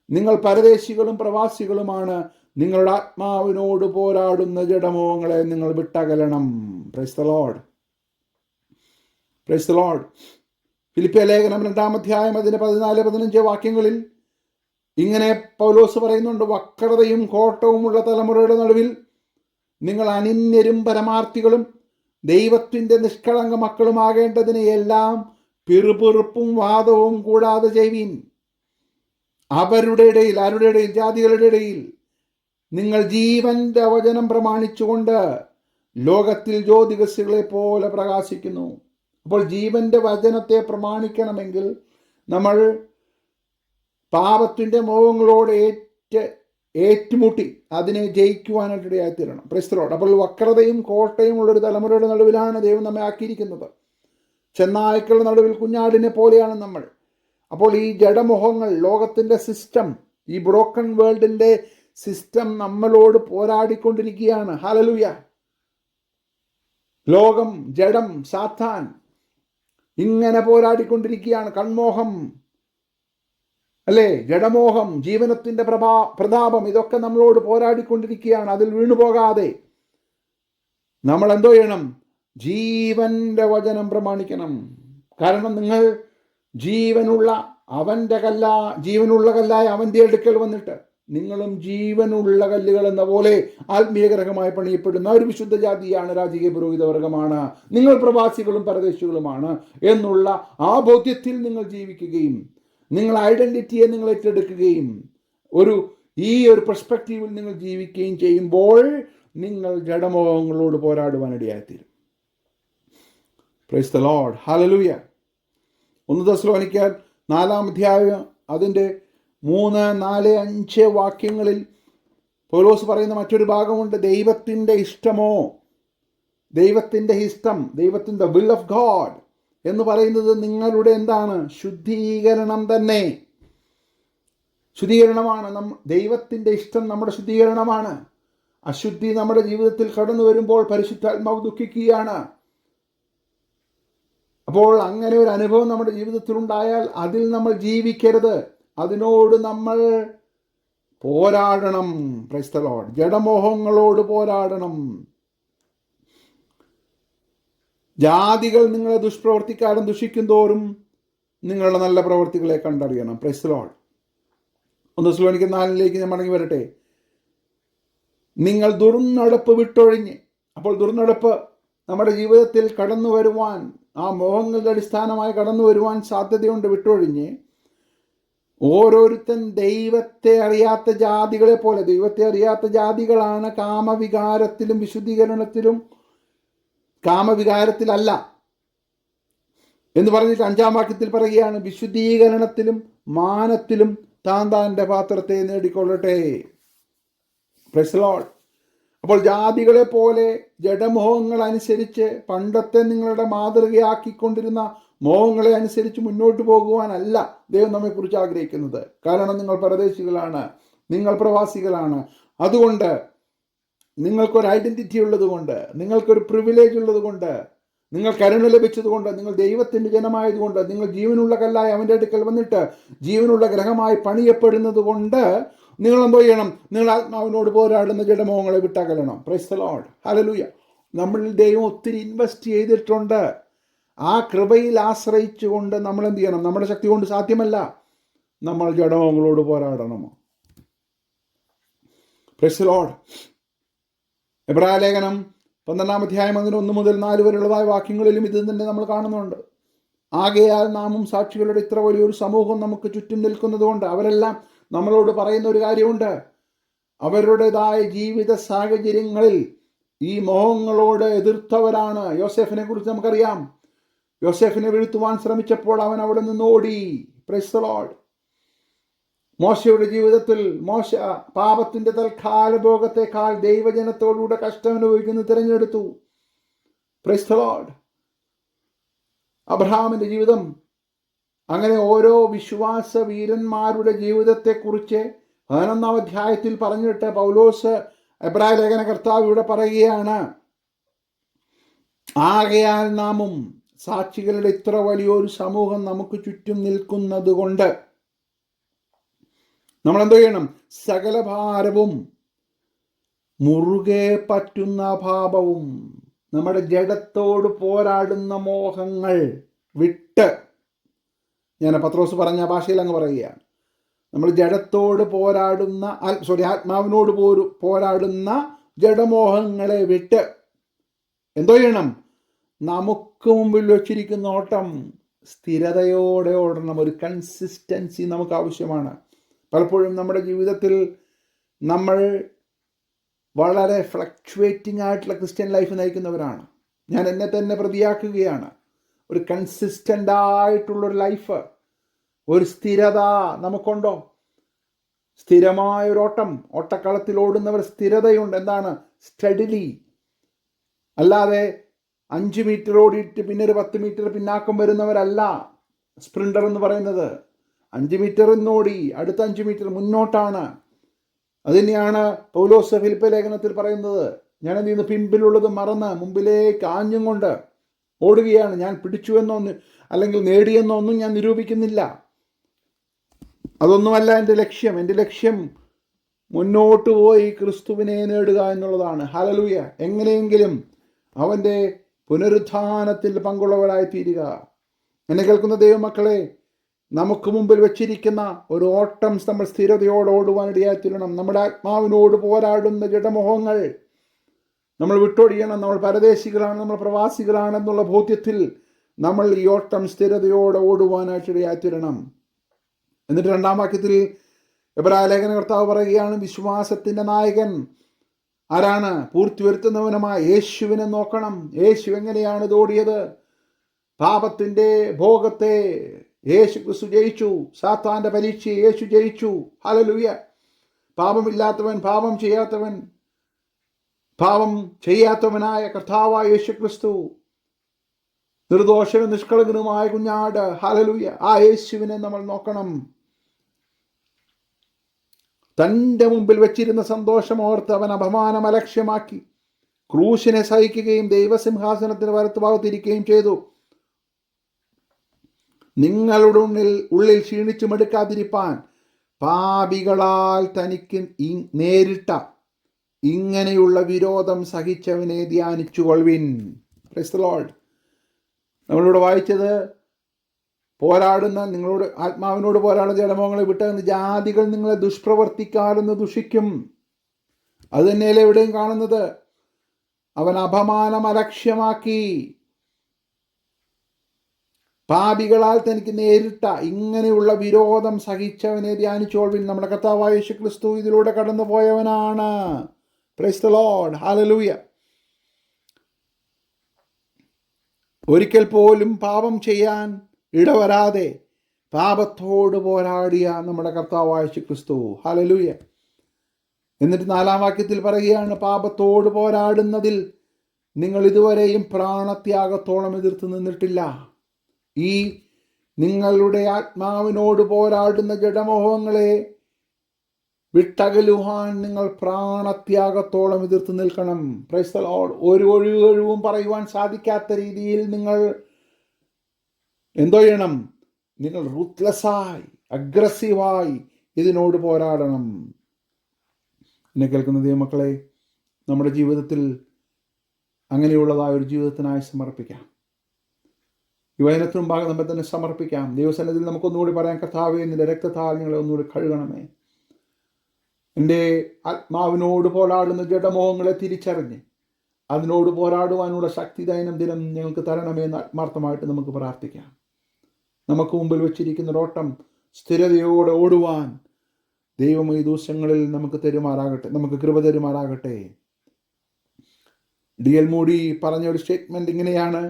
നിങ്ങൾ പരദേശികളും പ്രവാസികളുമാണ്, നിങ്ങളുടെ ആത്മാവിനോട് പോരാടുന്ന ജഡമോഹങ്ങളെ നിങ്ങൾ വിട്ടകലണം. Praise the lord. Praise the lord. ഫിലിപ്പിയ ലേഖനം 2-ാം അധ്യായം അതിൻ്റെ 14-15 വാക്യങ്ങളിൽ ഇങ്ങനെ പൗലോസ് പറയുന്നുണ്ട്: വക്രതയും കോട്ടവുമുള്ള തലമുറയുടെ നടുവിൽ നിങ്ങൾ അനിന്യരും പരമാർത്ഥികളും ദൈവത്തിൻ്റെ നിഷ്കളങ്ക മക്കളുമാകേണ്ടതിന് എല്ലാം പിറുപിറുപ്പും വാദവും കൂടാതെ ചെയ്യുവിൻ. അവരുടെ ഇടയിൽ, ആരുടെ ഇടയിൽ? ജാതികളുടെ ഇടയിൽ നിങ്ങൾ ജീവന്റെ വചനം പ്രമാണിച്ചുകൊണ്ട് ലോകത്തിൽ ജ്യോതികസ്സുകളെ പോലെ പ്രകാശിക്കുന്നു. അപ്പോൾ ജീവന്റെ വചനത്തെ പ്രമാണിക്കണമെങ്കിൽ നമ്മൾ പാപത്തിൻ്റെ മോഹങ്ങളോട് ഏറ്റുമുട്ടി അതിനെ ജയിക്കുവാനായിട്ട് ഇടയായിത്തീരണം. Praise the lord. അപ്പോൾ വക്രതയും കോട്ടയും ഉള്ളൊരു തലമുറയുടെ നടുവിലാണ് ദൈവം നമ്മെ ആക്കിയിരിക്കുന്നത്. ചെന്നായ്ക്കളുടെ നടുവിൽ കുഞ്ഞാടിനെ പോലെയാണ് നമ്മൾ. അപ്പോൾ ഈ ജഡമോഹങ്ങൾ, ലോകത്തിൻ്റെ സിസ്റ്റം, ഈ ബ്രോക്കൺ വേൾഡിൻ്റെ സിസ്റ്റം നമ്മളോട് പോരാടിക്കൊണ്ടിരിക്കുകയാണ്. ഹല്ലേലൂയ. ലോകം, ജഡം, സാത്താൻ ഇങ്ങനെ പോരാടിക്കൊണ്ടിരിക്കുകയാണ്. കൺമോഹം, അല്ലേ, ജഡമോഹം, ജീവനത്തിൻ്റെ പ്രതാപം, ഇതൊക്കെ നമ്മളോട് പോരാടിക്കൊണ്ടിരിക്കുകയാണ്. അതിൽ വീണുപോകാതെ നമ്മൾ എന്തോ ചെയ്യണം? ജീവന്റെ വചനം പ്രമാണിക്കണം. കാരണം നിങ്ങൾ ജീവനുള്ള കല്ലായ അവൻ്റെ അടുക്കൽ വന്നിട്ട് നിങ്ങളും ജീവനുള്ള കല്ലുകൾ എന്ന പോലെ ആത്മീയഗ്രഹമായി പണിയപ്പെടുന്ന ഒരു വിശുദ്ധ ജാതിയാണ്, രാജകീയ പുരോഹിത വർഗമാണ്, നിങ്ങൾ പ്രവാസികളും പരദേശികളുമാണ് എന്നുള്ള ആ ബോധ്യത്തിൽ നിങ്ങൾ ജീവിക്കുകയും നിങ്ങൾ ഐഡന്റിറ്റിയെ നിങ്ങൾ ഏറ്റെടുക്കുകയും ഈ ഒരു പെർസ്പെക്റ്റീവിൽ നിങ്ങൾ ജീവിക്കുകയും ചെയ്യുമ്പോൾ നിങ്ങൾ ജഡമോഹങ്ങളോട് പോരാടുവാനിടയായിത്തീരും. Praise the lord. ഹല്ലേലൂയ. 1 തെസ്സലോനിക്കർ 4-ാം അധ്യായം അതിൻ്റെ 3, 4, 5 വാക്യങ്ങളിൽ പൗലോസ് പറയുന്ന മറ്റൊരു ഭാഗമുണ്ട്. ദൈവത്തിൻ്റെ ഇഷ്ടമോ, ദൈവത്തിൻ്റെ ഇഷ്ടം, ദൈവത്തിൻ്റെ വിൽ ഓഫ് ഗോഡ് എന്ന് പറയുന്നത് നിങ്ങളുടെ എന്താണ്? ശുദ്ധീകരണം തന്നെ. ശുദ്ധീകരണമാണ്. ദൈവത്തിൻ്റെ ഇഷ്ടം നമ്മുടെ ശുദ്ധീകരണമാണ്. അശുദ്ധി നമ്മുടെ ജീവിതത്തിൽ കടന്നു വരുമ്പോൾ പരിശുദ്ധാത്മാവ് ദുഃഖിക്കുകയാണ്. അപ്പോൾ അങ്ങനെ ഒരു അനുഭവം നമ്മുടെ ജീവിതത്തിൽ ഉണ്ടായാൽ അതിൽ നമ്മൾ ജീവിക്കരുത്. അതിനോട് നമ്മൾ പോരാടണം. Praise the lord. ജഡമോഹങ്ങളോട് പോരാടണം. ജാതികൾ നിങ്ങളെ ദുഷ്പ്രവർത്തിക്കാരും ദുഷിക്കും തോറും നിങ്ങളുടെ നല്ല പ്രവർത്തികളെ കണ്ടറിയണം. Price the Lord. 1 തെസ്സലോനിക്കർ 4 ഞാൻ മടങ്ങി വരട്ടെ. നിങ്ങൾ ദുർനടപ്പ് വിട്ടൊഴിഞ്ഞ്, അപ്പോൾ ദുർനടപ്പ് നമ്മുടെ ജീവിതത്തിൽ കടന്നു വരുവാൻ, ആ മോഹങ്ങളുടെ അടിസ്ഥാനമായി കടന്നു വരുവാൻ സാധ്യതയുണ്ട്. വിട്ടൊഴിഞ്ഞ് ഓരോരുത്തൻ ദൈവത്തെ അറിയാത്ത ജാതികളെ പോലെ, ദൈവത്തെ അറിയാത്ത ജാതികളാണ് കാമവികാരത്തിലും വിശുദ്ധീകരണത്തിലും, കാമവികാരത്തിലല്ല എന്ന് പറഞ്ഞിട്ട് 5-ാം വാക്യത്തിൽ പറയുകയാണ്, വിശുദ്ധീകരണത്തിലും മാനത്തിലും താൻ്റെ പാത്രത്തെ നേടിക്കൊള്ളട്ടെ. Praise the lord. അപ്പോൾ ജാതികളെ പോലെ ജഡമോഹങ്ങൾ അനുസരിച്ച്, പണ്ടത്തെ നിങ്ങളുടെ മാതൃകയാക്കിക്കൊണ്ടിരുന്ന മോഹങ്ങളെ അനുസരിച്ച് മുന്നോട്ട് പോകുവാനല്ല ദൈവം നമ്മെക്കുറിച്ച് ആഗ്രഹിക്കുന്നത്. കാരണം നിങ്ങൾ പരദേശികളാണ്, നിങ്ങൾ പ്രവാസികളാണ്. അതുകൊണ്ട് നിങ്ങൾക്കൊരു ഐഡന്റിറ്റി ഉള്ളതുകൊണ്ട്, നിങ്ങൾക്കൊരു പ്രിവിലേജ് ഉള്ളതുകൊണ്ട്, നിങ്ങൾ കരുണ ലഭിച്ചതുകൊണ്ട്, നിങ്ങൾ ദൈവത്തിൻ്റെ ജനമായതുകൊണ്ട്, നിങ്ങൾ ജീവനുള്ള കല്ലായി അവൻ്റെ അടുക്കൽ വന്നിട്ട് ജീവനുള്ള ഗ്രഹമായി പണിയപ്പെടുന്നത് കൊണ്ട് നിങ്ങൾ എന്തോ ചെയ്യണം? നിങ്ങൾ ആത്മാവിനോട് പോരാടുന്ന ജഡമോഹങ്ങളെ വിട്ടകലണം. Praise the lord. ഹല്ലേലൂയ. നമ്മളിൽ ദൈവം ഒത്തിരി ഇൻവെസ്റ്റ് ചെയ്തിട്ടുണ്ട്. ആ കൃപയിൽ ആശ്രയിച്ചുകൊണ്ട് നമ്മൾ എന്ത് ചെയ്യണം? നമ്മുടെ ശക്തി കൊണ്ട് സാധ്യമല്ല. നമ്മൾ ജഡമോഹങ്ങളോട് പോരാടണം. Praise the lord. എബ്രായ ലേഖനം 12-ാം അധ്യായം 1 മുതൽ 4 വരെയുള്ളതായ വാക്യങ്ങളിലും ഇത് തന്നെ നമ്മൾ കാണുന്നുണ്ട്. ആകയാൽ നാമും സാക്ഷികളുടെ ഇത്ര വലിയൊരു സമൂഹം നമുക്ക് ചുറ്റും നിൽക്കുന്നതുകൊണ്ട് അവരെല്ലാം നമ്മളോട് പറയുന്ന ഒരു കാര്യമുണ്ട്. അവരുടേതായ ജീവിത സാഹചര്യങ്ങളിൽ ഈ മോഹങ്ങളോട് എതിർത്തവരാണ്. യോസേഫിനെ കുറിച്ച് നമുക്കറിയാം. യോസേഫിനെ വീഴ്ത്തുവാൻ ശ്രമിച്ചപ്പോൾ അവൻ അവിടെ നിന്ന് ഓടി. Price the Lord. മോശയുടെ ജീവിതത്തിൽ മോശ പാപത്തിന്റെ തൽക്കാല ഭോഗത്തെക്കാൾ ദൈവജനത്തോടുകൂടെ കഷ്ടം അനുഭവിക്കുന്നത് തിരഞ്ഞെടുത്തു. Price the Lord. അബ്രഹാമിന്റെ ജീവിതം, അങ്ങനെ ഓരോ വിശ്വാസ വീരന്മാരുടെ ജീവിതത്തെക്കുറിച്ച് 11-ാം അധ്യായത്തിൽ പറഞ്ഞിട്ട് പൗലോസ് എബ്രായ ലേഖന കർത്താവ് ഇവിടെ പറയുകയാണ്, ആകയാൽ നാമും സാക്ഷികളുടെ ഇത്ര വലിയൊരു സമൂഹം നമുക്ക് ചുറ്റും നിൽക്കുന്നത് കൊണ്ട് നമ്മൾ എന്തോ ചെയ്യണം? സകല ഭാരവും, മുറുകെ പറ്റുന്ന പാപവും, നമ്മുടെ ജഡത്തോട് പോരാടുന്ന മോഹങ്ങൾ വിട്ട്, ഞാൻ പത്രോസ് പറഞ്ഞ ഭാഷയിൽ അങ്ങ് പറയുകയാണ്, നമ്മൾ ജഡത്തോട് പോരാടുന്ന ആത്മാവിനോട് പോരാടുന്ന ജഡമോഹങ്ങളെ വിട്ട് എന്തോ ചെയ്യണം? നമുക്ക് മുമ്പിൽ വെച്ചിരിക്കുന്ന ഓട്ടം സ്ഥിരതയോടെ ഓടണം. ഒരു കൺസിസ്റ്റൻസി നമുക്ക് ആവശ്യമാണ്. പലപ്പോഴും നമ്മുടെ ജീവിതത്തിൽ നമ്മൾ വളരെ ഫ്ലക്ച്വേറ്റിംഗ് ആയിട്ടുള്ള ക്രിസ്ത്യൻ ലൈഫ് നയിക്കുന്നവരാണ്. ഞാൻ എന്നെ തന്നെ പ്രതിയാക്കുകയാണ്. ഒരു കൺസിസ്റ്റൻ്റ് ആയിട്ടുള്ളൊരു ലൈഫ്, ഒരു സ്ഥിരത നമുക്കുണ്ടോ? സ്ഥിരമായ ഒരു ഓട്ടക്കളത്തിൽ ഓടുന്നവർ സ്ഥിരതയുണ്ട്. എന്താണ്? സ്റ്റഡിലി. അല്ലാതെ 5 മീറ്റർ ഓടിയിട്ട് പിന്നെ ഒരു 10 മീറ്റർ പിന്നാക്കം വരുന്നവരല്ല സ്പ്രിൻ്റർ എന്ന് പറയുന്നത്. 5 മീറ്റർ ഓടി അടുത്ത 5 മീറ്റർ മുന്നോട്ടാണ്. അതുതന്നെയാണ് പൗലോസ് ഫിലിപ്പി ലേഖനത്തിൽ പറയുന്നത്. ഞാൻ എന്ത് ചെയ്യുന്നു? പിമ്പിലുള്ളത് മറന്ന് മുമ്പിലേക്ക് ആഞ്ഞും കൊണ്ട് ഓടുകയാണ്. ഞാൻ പിടിച്ചുവെന്നോ അല്ലെങ്കിൽ നേടിയെന്നോ ഒന്നും ഞാൻ നിരൂപിക്കുന്നില്ല. അതൊന്നുമല്ല എൻ്റെ ലക്ഷ്യം. എൻ്റെ ലക്ഷ്യം മുന്നോട്ട് പോയി ക്രിസ്തുവിനെ നേടുക എന്നുള്ളതാണ്. ഹല്ലേലൂയ. എങ്ങനെയെങ്കിലും അവൻ്റെ പുനരുത്ഥാനത്തിൽ പങ്കുള്ളവരായി തീരുക. എന്നെ കേൾക്കുന്ന ദൈവമക്കളെ, നമുക്ക് മുമ്പിൽ വെച്ചിരിക്കുന്ന ഒരു ഓട്ടം നമ്മൾ സ്ഥിരതയോടെ ഓടുവാനിടയായി തീരണം. നമ്മുടെ ആത്മാവിനോട് പോരാടുന്ന ജഡമോഹങ്ങൾ നമ്മൾ വിട്ടൊഴിയണം. നമ്മൾ പരദേശികളാണ്, നമ്മൾ പ്രവാസികളാണെന്നുള്ള ബോധ്യത്തിൽ നമ്മൾ ഈ ഓട്ടം സ്ഥിരതയോടെ ഓടുവാനായിട്ട് ഇടയായി തീരണം. എന്നിട്ട് 2-ാം വാക്യത്തിൽ എബ്രായ ലേഖന കർത്താവ് പറയുകയാണ്, വിശ്വാസത്തിൻ്റെ നായകൻ ആരാണ്? പൂർത്തി വരുത്തുന്നവനുമായ യേശുവിനെ നോക്കണം. യേശു എങ്ങനെയാണ് ഇത് ഓടിയത്? പാപത്തിൻ്റെ ഭോഗത്തെ യേശു ക്രിസ്തു ജയിച്ചു. സാത്താൻ്റെ പരീക്ഷയെ യേശു ജയിച്ചു. ഹല്ലേലൂയ. പാപമില്ലാത്തവൻ, പാപം ചെയ്യാത്തവനായ കർത്താവായ യേശു ക്രിസ്തു, നിർദോഷനും നിഷ്കളങ്കനുമായ കുഞ്ഞാട്. ഹല്ലേലൂയ. ആ യേശുവിനെ നമ്മൾ നോക്കണം. തൻ്റെ മുമ്പിൽ വെച്ചിരുന്ന സന്തോഷം ഓർത്ത് അവൻ അപമാനം അലക്ഷ്യമാക്കി ക്രൂശിനെ സഹിക്കുകയും ദൈവസിംഹാസനത്തിന് വലത്തുഭാഗത്തിരിക്കുകയും ചെയ്തു. നിങ്ങളുടെ ഉള്ളിൽ ക്ഷീണിച്ചു മടുക്കാതിരിപ്പാൻ പാപികളാൽ തനിക്ക് നേരിട്ട ഇങ്ങനെയുള്ള വിരോധം സഹിച്ചവനെ ധ്യാനിച്ചു കൊള്ളുവിൻ. Price the lord. നമ്മളിവിടെ വായിച്ചത്, നിങ്ങളോട് ആത്മാവിനോട് പോരാടുന്ന ജഡമോഹങ്ങളെ വിട്ടകന്ന് ജാതികൾ നിങ്ങളെ ദുഷ്പ്രവർത്തിക്കാരെന്ന് ദുഷിക്കും. അത് തന്നെയല്ലേ എവിടെയും കാണുന്നത്. അവൻ അപമാനം അലക്ഷ്യമാക്കി പാപികളാൽ തനിക്ക് നേരിട്ട ഇങ്ങനെയുള്ള വിരോധം സഹിച്ചവനെ ധ്യാനിച്ചോൾവിൻ. നമ്മുടെ കർത്താവായ യേശു ക്രിസ്തു ഇതിലൂടെ കടന്നു പോയവനാണ്. Praise the lord. ഹല്ലേലൂയ. ഒരിക്കൽ പോലും പാപം ചെയ്യാൻ ഇടവരാതെ പാപത്തോട് പോരാടിയ നമ്മുടെ കർത്താവായ യേശു ക്രിസ്തു. ഹല്ലേലൂയ. എന്നിട്ട് 4-ാം വാക്യത്തിൽ പറയുകയാണ്, പാപത്തോട് പോരാടുന്നതിൽ നിങ്ങൾ ഇതുവരെയും പ്രാണത്യാഗത്തോളം എതിർത്ത് നിന്നിട്ടില്ല. ഈ നിങ്ങളുടെ ആത്മാവിനോട് പോരാടുന്ന ജഡമോഹങ്ങളെ വിട്ടകലുവാൻ നിങ്ങൾ പ്രാണത്യാഗത്തോളം എതിർത്ത് നിൽക്കണം. Price the Lord. ഒരു ഒഴിവും പറയുവാൻ സാധിക്കാത്ത രീതിയിൽ നിങ്ങൾ എന്തോ ചെയ്യണം? നിങ്ങൾ റൂത്ത്ലെസ്സായി, അഗ്രസീവായി ഇതിനോട് പോരാടണം. എന്നെ കേൾക്കുന്ന ദൈവമക്കളെ, നമ്മുടെ ജീവിതത്തിൽ അങ്ങനെയുള്ളതായ ഒരു ജീവിതത്തിനായി സമർപ്പിക്കാം. ഈ വചനത്തിനും ഭാഗം നമ്മൾ തന്നെ സമർപ്പിക്കാം. ദൈവസന്നിധിയിൽ നമുക്കൊന്നുകൂടി പറയാം, കർത്താവേ, നിന്റെ രക്തത്താൽ നിങ്ങളെ ഒന്നുകൂടി കഴുകണമേ. എൻ്റെ ആത്മാവിനോട് പോരാടുന്ന ജഡമോഹങ്ങളെ തിരിച്ചറിഞ്ഞ് അതിനോട് പോരാടുവാനുള്ള ശക്തി ദൈനംദിനം ഞങ്ങൾക്ക് തരണമേ എന്ന് ആത്മാർത്ഥമായിട്ട് നമുക്ക് പ്രാർത്ഥിക്കാം. നമുക്ക് മുമ്പിൽ വെച്ചിരിക്കുന്ന ഓട്ടം സ്ഥിരതയോടെ ഓടുവാൻ ദൈവം ഈ ദിവസങ്ങളിൽ നമുക്ക് കൃപ തരുമാറാകട്ടെ. D.L. മൂഡി പറഞ്ഞ ഒരു സ്റ്റേറ്റ്മെന്റ് ഇങ്ങനെയാണ്,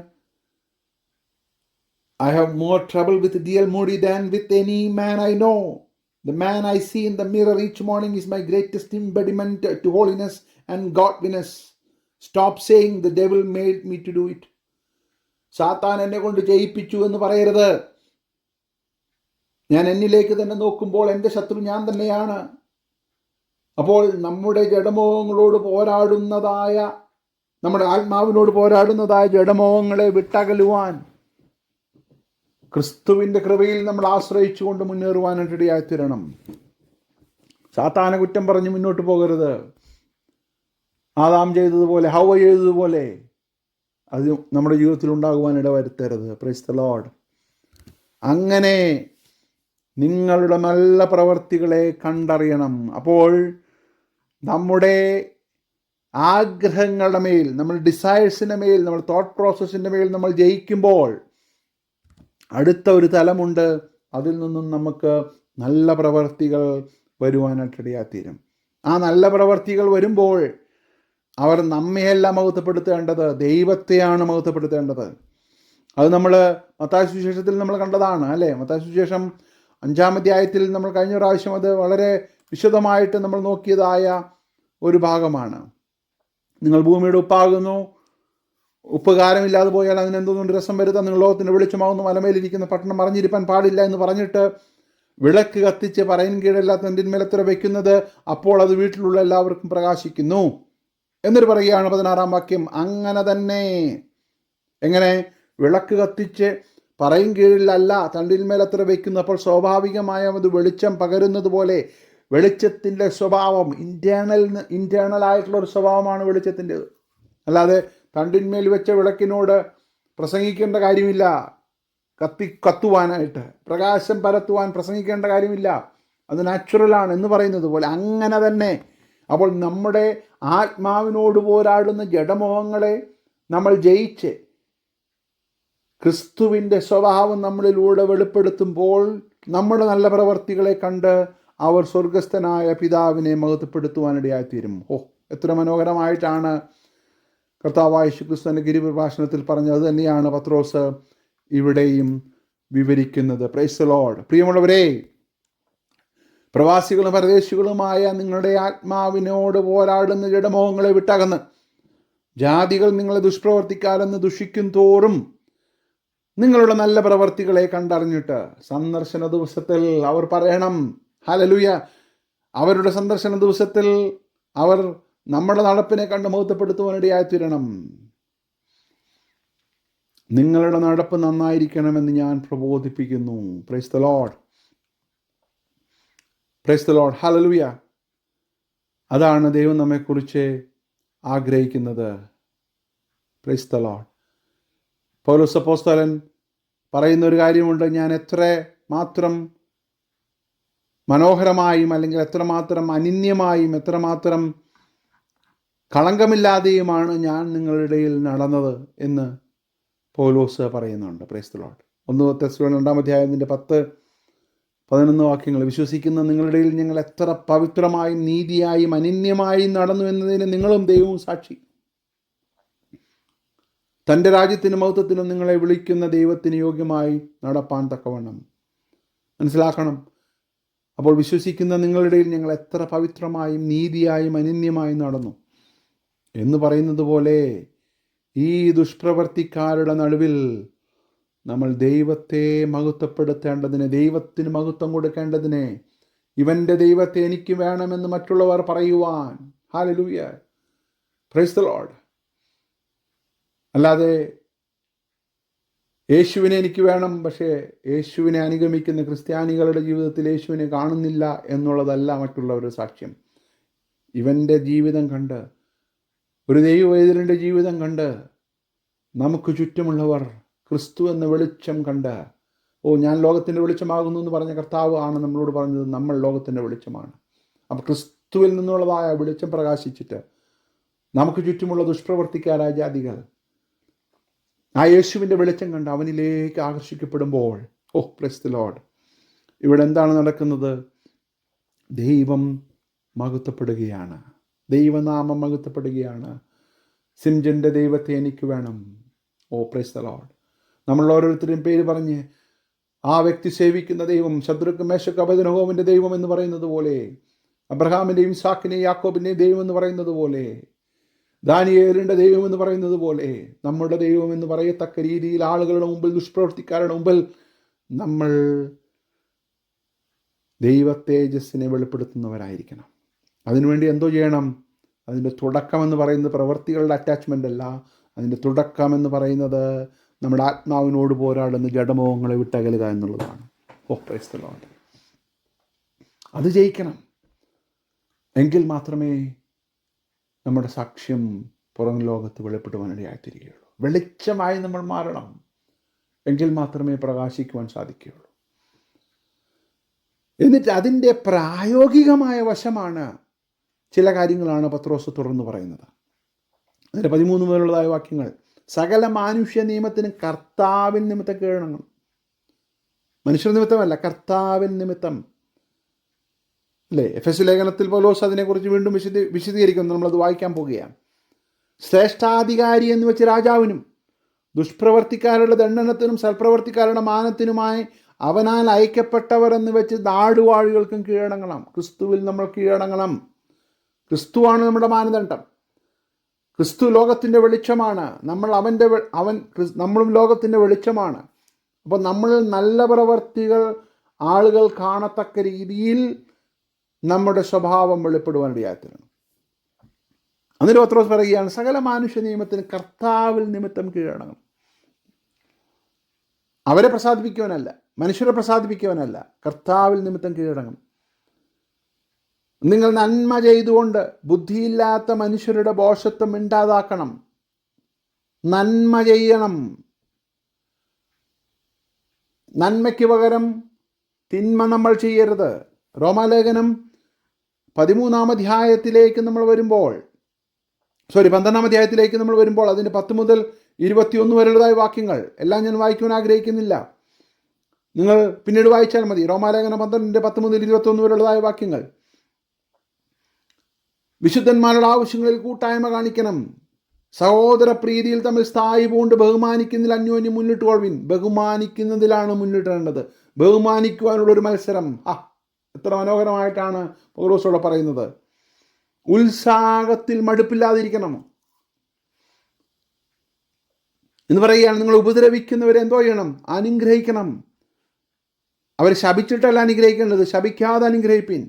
I have more trouble with D.L. Moody than with any man I know. The man I see in the mirror each morning is my greatest impediment to holiness and godliness. Stop saying the devil made me to do it. സാത്താൻ എന്നെ കൊണ്ട് ജയിപ്പിച്ചു എന്ന് പറയരുത്. ഞാൻ എന്നിലേക്ക് തന്നെ നോക്കുമ്പോൾ എൻ്റെ ശത്രു ഞാൻ തന്നെയാണ്. അപ്പോൾ നമ്മുടെ ജഡമോഹങ്ങളോട് പോരാടുന്നതായ, നമ്മുടെ ആത്മാവിനോട് പോരാടുന്നതായ ജഡമോഹങ്ങളെ വിട്ടകലുവാൻ ക്രിസ്തുവിൻ്റെ കൃപയിൽ നമ്മൾ ആശ്രയിച്ചുകൊണ്ട് മുന്നേറുവാനായിട്ട് ഇടയായിത്തീരണം. സാത്താനെ കുറ്റം പറഞ്ഞ് മുന്നോട്ട് പോകരുത്. ആദാം ചെയ്തതുപോലെ, ഹവ്വ ചെയ്തതുപോലെ അത് നമ്മുടെ ജീവിതത്തിൽ ഉണ്ടാകുവാൻ ഇടവരുത്തരുത്. Price the Lord. അങ്ങനെ നിങ്ങളുടെ നല്ല പ്രവർത്തികളെ കണ്ടറിയണം. അപ്പോൾ നമ്മുടെ ആഗ്രഹങ്ങളുടെ മേൽ, നമ്മൾ ഡിസയേഴ്സിൻ്റെ മേൽ, നമ്മൾ തോട്ട് പ്രോസസ്സിൻ്റെ മേൽ നമ്മൾ ജയിക്കുമ്പോൾ അടുത്ത ഒരു തലമുണ്ട്. അതിൽ നിന്നും നമുക്ക് നല്ല പ്രവർത്തികൾ വരുവാനായിട്ടിടയാത്തീരും. ആ നല്ല പ്രവർത്തികൾ വരുമ്പോൾ അവർ നമ്മയെല്ലാം മഹത്വപ്പെടുത്തേണ്ടത് ദൈവത്തെയാണ് മഹത്വപ്പെടുത്തേണ്ടത്. അത് നമ്മൾ മത്തായി സുവിശേഷത്തിൽ നമ്മൾ കണ്ടതാണ് അല്ലേ. മത്തായി സുവിശേഷം 5-ാം അധ്യായത്തിൽ നമ്മൾ കഴിഞ്ഞ പ്രാവശ്യം അത് വളരെ വിശദമായിട്ട് നമ്മൾ നോക്കിയതായ ഒരു ഭാഗമാണ്. നിങ്ങൾ ഭൂമിയുടെ ഉപ്പാകുന്നു, ഉപ്പ് കാരമില്ലാതെ പോയാൽ അതിനെന്തുകൊണ്ട് രസം വരുത്താം, നിങ്ങൾ ലോകത്തിൻ്റെ വെളിച്ചമാകുന്നു, മലമേലിരിക്കുന്ന പട്ടണം മറിഞ്ഞിരിപ്പാൻ പാടില്ല എന്ന് പറഞ്ഞിട്ട് വിളക്ക് കത്തിച്ച് പറയിൻ കീഴല്ലാത്ത നെന്തിന്മേലെത്ര വയ്ക്കുന്നത്, അപ്പോൾ അത് വീട്ടിലുള്ള എല്ലാവർക്കും പ്രകാശിക്കുന്നു എന്നൊരു പറയുകയാണ് 16-ാം വാക്യം. അങ്ങനെ തന്നെ, എങ്ങനെ? വിളക്ക് കത്തിച്ച് പറയും കീഴിലല്ല തണ്ടിന്മേലത്ര വയ്ക്കുന്നു, അപ്പോൾ സ്വാഭാവികമായും അത് വെളിച്ചം പകരുന്നത് പോലെ വെളിച്ചത്തിൻ്റെ സ്വഭാവം ഇൻറ്റേർണൽ ആയിട്ടുള്ള ഒരു സ്വഭാവമാണ് വെളിച്ചത്തിൻ്റെത്. അല്ലാതെ തണ്ടിന്മേൽ വെച്ച വിളക്കിനോട് പ്രസംഗിക്കേണ്ട കാര്യമില്ല, കത്തുവാനായിട്ട് പ്രകാശം പരത്തുവാൻ പ്രസംഗിക്കേണ്ട കാര്യമില്ല, അത് നാച്ചുറലാണ് എന്ന് പറയുന്നത് പോലെ. അങ്ങനെ തന്നെ അപ്പോൾ നമ്മുടെ ആത്മാവിനോട് പോരാടുന്ന ജഡമോഹങ്ങളെ നമ്മൾ ജയിച്ച് ക്രിസ്തുവിൻ്റെ സ്വഭാവം നമ്മളിലൂടെ വെളിപ്പെടുത്തുമ്പോൾ നമ്മുടെ നല്ല പ്രവർത്തികളെ കണ്ട് അവർ സ്വർഗസ്ഥനായ പിതാവിനെ മഹത്വപ്പെടുത്തുവാനിടയായിത്തീരും. എത്ര മനോഹരമായിട്ടാണ് കർത്താവായ യേശുക്രിസ്തുവിൻ്റെ ഗിരിപ്രഭാഷണത്തിൽ പറഞ്ഞത്. അത് തന്നെയാണ് പത്രോസ് ഇവിടെയും വിവരിക്കുന്നത്. Price the Lord. പ്രിയമുള്ളവരെ, പ്രവാസികളും പരദേശികളുമായ നിങ്ങളുടെ ആത്മാവിനോട് പോരാടുന്ന ജഡമോഹങ്ങളെ വിട്ടകന്ന് ജാതികൾ നിങ്ങളെ ദുഷ്പ്രവർത്തിക്കാരെന്ന് ദുഷിക്കും തോറും നിങ്ങളുടെ നല്ല പ്രവർത്തികളെ കണ്ടറിഞ്ഞിട്ട് സന്ദർശന ദിവസത്തിൽ അവർ പറയണം, ഹല്ലേലൂയ, അവരുടെ സന്ദർശന ദിവസത്തിൽ അവർ നമ്മുടെ നടപ്പിനെ കണ്ട് മഹത്വപ്പെടുത്തുവാനിടയായിത്തീരണം. നിങ്ങളുടെ നടപ്പ് നന്നായിരിക്കണമെന്ന് ഞാൻ പ്രബോധിപ്പിക്കുന്നു. Praise the lord, praise the lord, hallelujah. അതാണ് ദൈവം നമ്മെക്കുറിച്ച് ആഗ്രഹിക്കുന്നത്. Price the Lord. പൗലോസ് അപ്പോസ്തലൻ പറയുന്ന ഒരു കാര്യമുണ്ട്, ഞാൻ എത്ര മാത്രം മനോഹരമായും അല്ലെങ്കിൽ എത്രമാത്രം അനിന്യമായും എത്രമാത്രം കളങ്കമില്ലാതെയുമാണ് ഞാൻ നിങ്ങളുടെ ഇടയിൽ നടന്നത് എന്ന് പൗലോസ് പറയുന്നുണ്ട്. Price the Lord. 1 തെസ്സലോനിക്കർ 2-ാം അധ്യായത്തിൻ്റെ 10-11 വാക്യങ്ങൾ. വിശ്വസിക്കുന്ന നിങ്ങളുടെ ഇടയിൽ ഞങ്ങൾ എത്ര പവിത്രമായും നീതിയായും അനിന്യമായും നടന്നു എന്നതിന് നിങ്ങളും ദൈവവും സാക്ഷി. തൻ്റെ രാജ്യത്തിനും മഹത്വത്തിനും നിങ്ങളെ വിളിക്കുന്ന ദൈവത്തിന് യോഗ്യമായി നടപ്പാൻ തക്കവണ്ണം. മനസ്സിലാക്കണം. അപ്പോൾ വിശ്വസിക്കുന്ന നിങ്ങളുടെ ഇടയിൽ ഞങ്ങൾ എത്ര പവിത്രമായും നീതിയായും അനിന്യമായും നടന്നു എന്ന് പറയുന്നത് പോലെ ഈ ദുഷ്പ്രവർത്തിക്കാരുടെ നടുവിൽ നമ്മൾ ദൈവത്തെ മഹത്വപ്പെടുത്തേണ്ടതിന്, ദൈവത്തിന് മഹത്വം കൊടുക്കേണ്ടതിന്, ഇവൻ്റെ ദൈവത്തെ എനിക്ക് വേണമെന്ന് മറ്റുള്ളവർ പറയുവാൻ. Hallelujah, price the Lord. അല്ലാതെ യേശുവിനെ എനിക്ക് വേണം, പക്ഷേ യേശുവിനെ അനുഗമിക്കുന്ന ക്രിസ്ത്യാനികളുടെ ജീവിതത്തിൽ യേശുവിനെ കാണുന്നില്ല എന്നുള്ളതല്ല മറ്റുള്ളവരുടെ സാക്ഷ്യം. ഇവൻ്റെ ജീവിതം കണ്ട്, ഒരു ദൈവവൈദ്യൻ്റെ ജീവിതം കണ്ട് നമുക്ക് ചുറ്റുമുള്ളവർ ക്രിസ്തു എന്ന വെളിച്ചം കണ്ട്, ഞാൻ ലോകത്തിൻ്റെ വെളിച്ചമാകുന്നു എന്ന് പറഞ്ഞ കർത്താവ് ആണ് നമ്മളോട് പറഞ്ഞത് നമ്മൾ ലോകത്തിൻ്റെ വെളിച്ചമാണ്. അപ്പോൾ ക്രിസ്തുവിൽ നിന്നുള്ളതായ വെളിച്ചം പ്രകാശിച്ചിട്ട് നമുക്ക് ചുറ്റുമുള്ള ദുഷ്പ്രവർത്തിക്കാരായ ജാതികൾ ആ യേശുവിൻ്റെ വെളിച്ചം കണ്ട് അവനിലേക്ക് ആകർഷിക്കപ്പെടുമ്പോൾ, പ്രൈസ് ദി ലോർഡ്, ഇവിടെ എന്താണ് നടക്കുന്നത്? ദൈവം മഹത്വപ്പെടുകയാണ്, ദൈവനാമം മഹത്വപ്പെടുകയാണ്. സിംജൻ്റെ ദൈവത്തെ എനിക്ക് വേണം. Price the Lord. നമ്മൾ ഓരോരുത്തരും പേര് പറഞ്ഞ് ആ വ്യക്തി സേവിക്കുന്ന ദൈവം, ശദ്രക്ക് മേശക്ക് അബേദ്നെഗോവിൻ്റെ ദൈവം എന്ന് പറയുന്നത് പോലെ, അബ്രഹാമിൻ്റെയും ഇസാക്കിൻ്റെയും യാക്കോബിൻ്റെയും ദൈവം എന്ന് പറയുന്നത് പോലെ, ദാനിയേലിൻ്റെ ദൈവം എന്ന് പറയുന്നത് പോലെ, നമ്മുടെ ദൈവം എന്ന് പറയത്തക്ക രീതിയിൽ ആളുകളുടെ മുമ്പിൽ, ദുഷ്പ്രവർത്തിക്കാരുടെ മുമ്പിൽ നമ്മൾ ദൈവതേജസ്സിനെ വെളിപ്പെടുത്തുന്നവരായിരിക്കണം. അതിനുവേണ്ടി എന്തോ ചെയ്യണം? അതിൻ്റെ തുടക്കമെന്ന് പറയുന്നത് പ്രവൃത്തികളുടെ അറ്റാച്ച്മെൻ്റ് അല്ല. അതിൻ്റെ തുടക്കമെന്ന് പറയുന്നത് നമ്മുടെ ആത്മാവിനോട് പോരാടുന്ന ജഡമോഹങ്ങളെ വിട്ടകലുക എന്നുള്ളതാണ്. Price the Lord. അത് ജയിക്കണം. എങ്കിൽ മാത്രമേ നമ്മുടെ സാക്ഷ്യം പുറം ലോകത്ത് വെളിപ്പെടുവാനിടയായിത്തീരുകയുള്ളൂ. വെളിച്ചമായി നമ്മൾ മാറണം. എങ്കിൽ മാത്രമേ പ്രകാശിക്കുവാൻ സാധിക്കുകയുള്ളൂ. എന്നിട്ട് അതിൻ്റെ പ്രായോഗികമായ വശമാണ് ചില കാര്യങ്ങളാണ് പത്രോസ് തുടർന്ന് പറയുന്നത്. അതിൻ്റെ 13 മുതലുള്ളതായ വാക്യങ്ങൾ. സകല മാനുഷ്യ നിയമത്തിനും കർത്താവിൻ നിമിത്തം കീഴടങ്ങണം. മനുഷ്യ നിമിത്തമല്ല, കർത്താവിൻ നിമിത്തം. അല്ലേ? എഫെസ്യ ലേഖനത്തിൽ പൗലോസ് അതിനെക്കുറിച്ച് വീണ്ടും വിശദീകരിക്കുന്നു. നമ്മളത് വായിക്കാൻ പോകുകയാണ്. ശ്രേഷ്ഠാധികാരി എന്ന് വെച്ച് രാജാവിനും ദുഷ്പ്രവർത്തിക്കാരുടെ ദണ്ഡനത്തിനും സൽപ്രവർത്തിക്കാരുടെ മാനത്തിനുമായി അവനാൽ അയക്കപ്പെട്ടവർ എന്ന് വെച്ച് നാടുവാഴികൾക്കും കീഴടങ്ങണം. ക്രിസ്തുവിൽ നമ്മൾ കീഴടങ്ങണം. ക്രിസ്തുവാണ് നമ്മുടെ മാനദണ്ഡം. ക്രിസ്തു ലോകത്തിൻ്റെ വെളിച്ചമാണ്. നമ്മളും ലോകത്തിൻ്റെ വെളിച്ചമാണ്. അപ്പോൾ നമ്മൾ നല്ല പ്രവർത്തികൾ ആളുകൾ കാണത്തക്ക രീതിയിൽ നമ്മുടെ സ്വഭാവം വെളിപ്പെടുവാൻ ഇടയായിത്തീരണം. എന്നിട്ട് പത്രോസ് പറയുകയാണ്, സകല മാനുഷ്യ നിയമത്തിന് കർത്താവിൽ നിമിത്തം കീഴടങ്ങണം. അവരെ പ്രസാദിപ്പിക്കുവാനല്ല, മനുഷ്യരെ പ്രസാദിപ്പിക്കുവാനല്ല, കർത്താവിൽ നിമിത്തം കീഴടങ്ങണം. നിങ്ങൾ നന്മ ചെയ്തുകൊണ്ട് ബുദ്ധിയില്ലാത്ത മനുഷ്യരുടെ ഭോഷത്വം ഇണ്ടാതാക്കണം. നന്മ ചെയ്യണം. നന്മയ്ക്ക് പകരം തിന്മ നമ്മൾ ചെയ്യരുത്. റോമാലേഖനം 13-ാം അധ്യായത്തിലേക്ക് നമ്മൾ വരുമ്പോൾ 12-ാം അധ്യായത്തിലേക്ക് നമ്മൾ വരുമ്പോൾ അതിൻ്റെ 10 മുതൽ 21 വരെയുള്ളതായ വാക്യങ്ങൾ എല്ലാം ഞാൻ വായിക്കുവാൻ ആഗ്രഹിക്കുന്നില്ല. നിങ്ങൾ പിന്നീട് വായിച്ചാൽ മതി. റോമാലേഖനം 12-ന്റെ 10 മുതൽ 21 വരെയുള്ളതായ വാക്യങ്ങൾ. വിശുദ്ധന്മാരുടെ ആവശ്യങ്ങളിൽ കൂട്ടായ്മ കാണിക്കണം. സഹോദര പ്രീതിയിൽ തമ്മിൽ സ്ഥായി പൂണ്ട് ബഹുമാനിക്കുന്നതിൽ അന്യോന്യം മുന്നിട്ട് കൊള്ളുവിൻ. ബഹുമാനിക്കുന്നതിലാണ് മുന്നിട്ടേണ്ടത്. ബഹുമാനിക്കുവാനുള്ളൊരു മത്സരം. എത്ര മനോഹരമായിട്ടാണ് പൗലോസോടെ പറയുന്നത്. ഉത്സാഹത്തിൽ മടുപ്പില്ലാതിരിക്കണം എന്ന് പറയുകയാണ്. നിങ്ങൾ ഉപദ്രവിക്കുന്നവരെ എന്തോ ചെയ്യണം? അനുഗ്രഹിക്കണം. അവർ ശപിച്ചിട്ടല്ല അനുഗ്രഹിക്കേണ്ടത്, ശപിക്കാതെ അനുഗ്രഹിപ്പിൻ.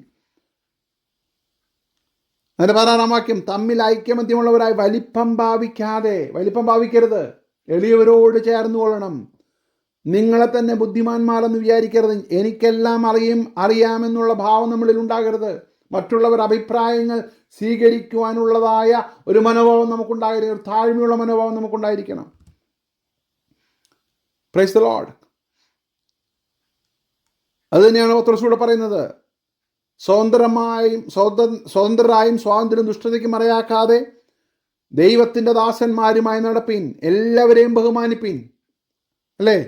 അതിൻ്റെ 16-ാം വാക്യം, തമ്മിൽ ഐക്യമത്യമുള്ളവരായി വലിപ്പം ഭാവിക്കരുത്, എളിയവരോട് ചേർന്ന് കൊള്ളണം. നിങ്ങളെ തന്നെ ബുദ്ധിമാന്മാരെന്ന് വിചാരിക്കരുത്. എനിക്കെല്ലാം അറിയാമെന്നുള്ള ഭാവം നമ്മളിൽ ഉണ്ടാകരുത്. മറ്റുള്ളവർ അഭിപ്രായങ്ങൾ സ്വീകരിക്കുവാനുള്ളതായ ഒരു മനോഭാവം നമുക്കുണ്ടായിരിക്കണം. ഒരു താഴ്മയുള്ള മനോഭാവം നമുക്കുണ്ടായിരിക്കണം. Price the Lord. അത് തന്നെയാണ് പത്രോസ് പറയുന്നത്. സ്വതന്ത്രരായും സ്വാതന്ത്ര്യം ദുഷ്ടതയ്ക്ക് മറയാക്കാതെ ദൈവത്തിൻ്റെ ദാസന്മാരുമായി നടപ്പിൻ. എല്ലാവരെയും ബഹുമാനിപ്പിൻ. അല്ലേ?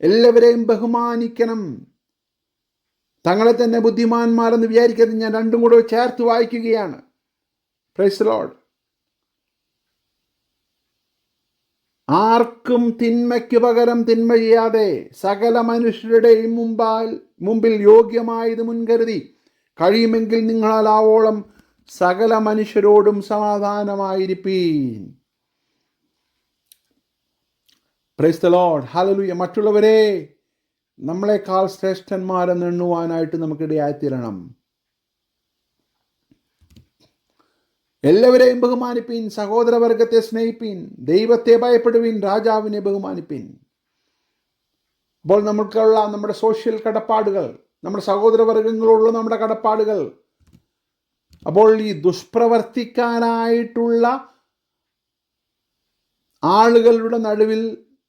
എല്ലാവരെയും ബഹുമാനിക്കണം. തങ്ങളെ തന്നെ ബുദ്ധിമാന്മാരെന്ന് വിചാരിക്കരുത്. ഞാൻ രണ്ടും കൂടെ ചേർത്ത് വായിക്കുകയാണ്. Price the Lord. ആർക്കും തിന്മയ്ക്ക് പകരം തിന്മ ചെയ്യാതെ സകല മനുഷ്യരുടെയും മുമ്പിൽ യോഗ്യമായത് മുൻകരുതി കഴിയുമെങ്കിൽ നിങ്ങളാവോളം സകല മനുഷ്യരോടും സമാധാനമായിരിപ്പീൻ. Praise the lord. ഹല്ലേലൂയ. മറ്റുള്ളവരെ നമ്മളെക്കാൾ ശ്രേഷ്ഠന്മാരെന്ന് എണ്ണുവാനായിട്ട് നമുക്കിടയായിത്തീരണം. എല്ലാവരെയും ബഹുമാനിപ്പിൻ. സഹോദരവർഗത്തെ സ്നേഹിപ്പിൻ. ദൈവത്തെ ഭയപ്പെടുവിൻ. രാജാവിനെ ബഹുമാനിപ്പിൻ. അപ്പോൾ നമുക്കുള്ള നമ്മുടെ സോഷ്യൽ കടപ്പാടുകൾ, നമ്മുടെ സഹോദരവർഗങ്ങളോടുള്ള നമ്മുടെ കടപ്പാടുകൾ, അപ്പോൾ ഈ ദുഷ്പ്രവർത്തിക്കാനായിട്ടുള്ള ആളുകളുടെ നടുവിൽ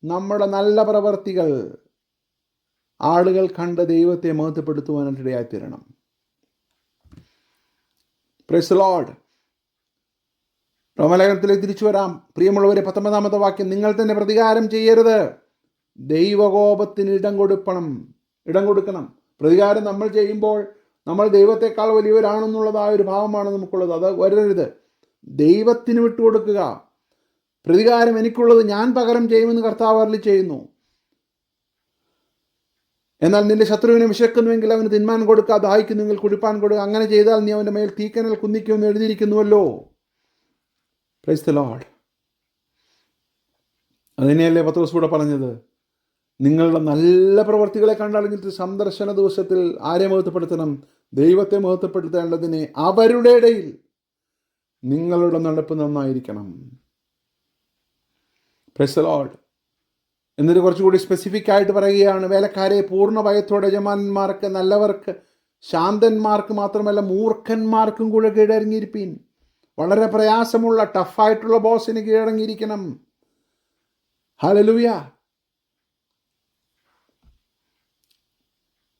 നമ്മുടെ നല്ല പ്രവർത്തികൾ ആളുകൾ കണ്ട് ദൈവത്തെ മഹത്വപ്പെടുത്തുവാനായിട്ട് ഇടയായിത്തീരണം. Praise the lord. റോമാലേഖനത്തിലേക്ക് തിരിച്ചു വരാം. പ്രിയമുള്ളവരെ, 19-ാമത്തെ വാക്യം, നിങ്ങൾ തന്നെ പ്രതികാരം ചെയ്യരുത്, ദൈവകോപത്തിന് ഇടം കൊടുക്കണം. പ്രതികാരം നമ്മൾ ചെയ്യുമ്പോൾ നമ്മൾ ദൈവത്തെക്കാൾ വലിയവരാണെന്നുള്ളതായ ഒരു ഭാവമാണ് നമുക്കുള്ളത്. അത് വരരുത്. ദൈവത്തിന് വിട്ടുകൊടുക്കുക. പ്രതികാരം എനിക്കുള്ളത്, ഞാൻ പകരം ചെയ്യുമെന്ന് കർത്താവ് അരുളി ചെയ്യുന്നു. എന്നാൽ നിന്റെ ശത്രുവിനെ വിശക്കുന്നുവെങ്കിൽ അവന് തിന്മാൻ കൊടുക്കുക, ദാഹിക്കുന്നുവെങ്കിൽ കുടിപ്പാൻ കൊടുക്കുക. അങ്ങനെ ചെയ്താൽ നീ അവൻ്റെ മേൽ തീക്കനൽ കുന്നിക്കുമെന്ന് എഴുതിയിരിക്കുന്നുവല്ലോ. Praise the lord. അതിനെയല്ലേ പത്രോസ് കൂടെ പറഞ്ഞത്, നിങ്ങളുടെ നല്ല പ്രവർത്തികളെ കണ്ടറിഞ്ഞിട്ട് സന്ദർശന ദിവസത്തിൽ ആരെ മഹത്വപ്പെടുത്തണം? ദൈവത്തെ മഹത്വപ്പെടുത്തേണ്ടതിന് അവരുടെ ഇടയിൽ നിങ്ങളുടെ നടപ്പ് നന്നായിരിക്കണം. Price the Lord. എന്നിട്ട് കുറച്ചുകൂടി സ്പെസിഫിക് ആയിട്ട് പറയുകയാണ്, വേലക്കാരെ പൂർണ്ണ ഭയത്തോടെ യജമാനന്മാർക്ക്, നല്ലവർക്ക്, ശാന്തന്മാർക്ക് മാത്രമല്ല മൂർഖന്മാർക്കും കൂടെ കീഴടങ്ങിയിരിപ്പീൻ. വളരെ പ്രയാസമുള്ള ടഫായിട്ടുള്ള ബോസിന് കീഴടങ്ങിയിരിക്കണം. ഹല്ലേലൂയ.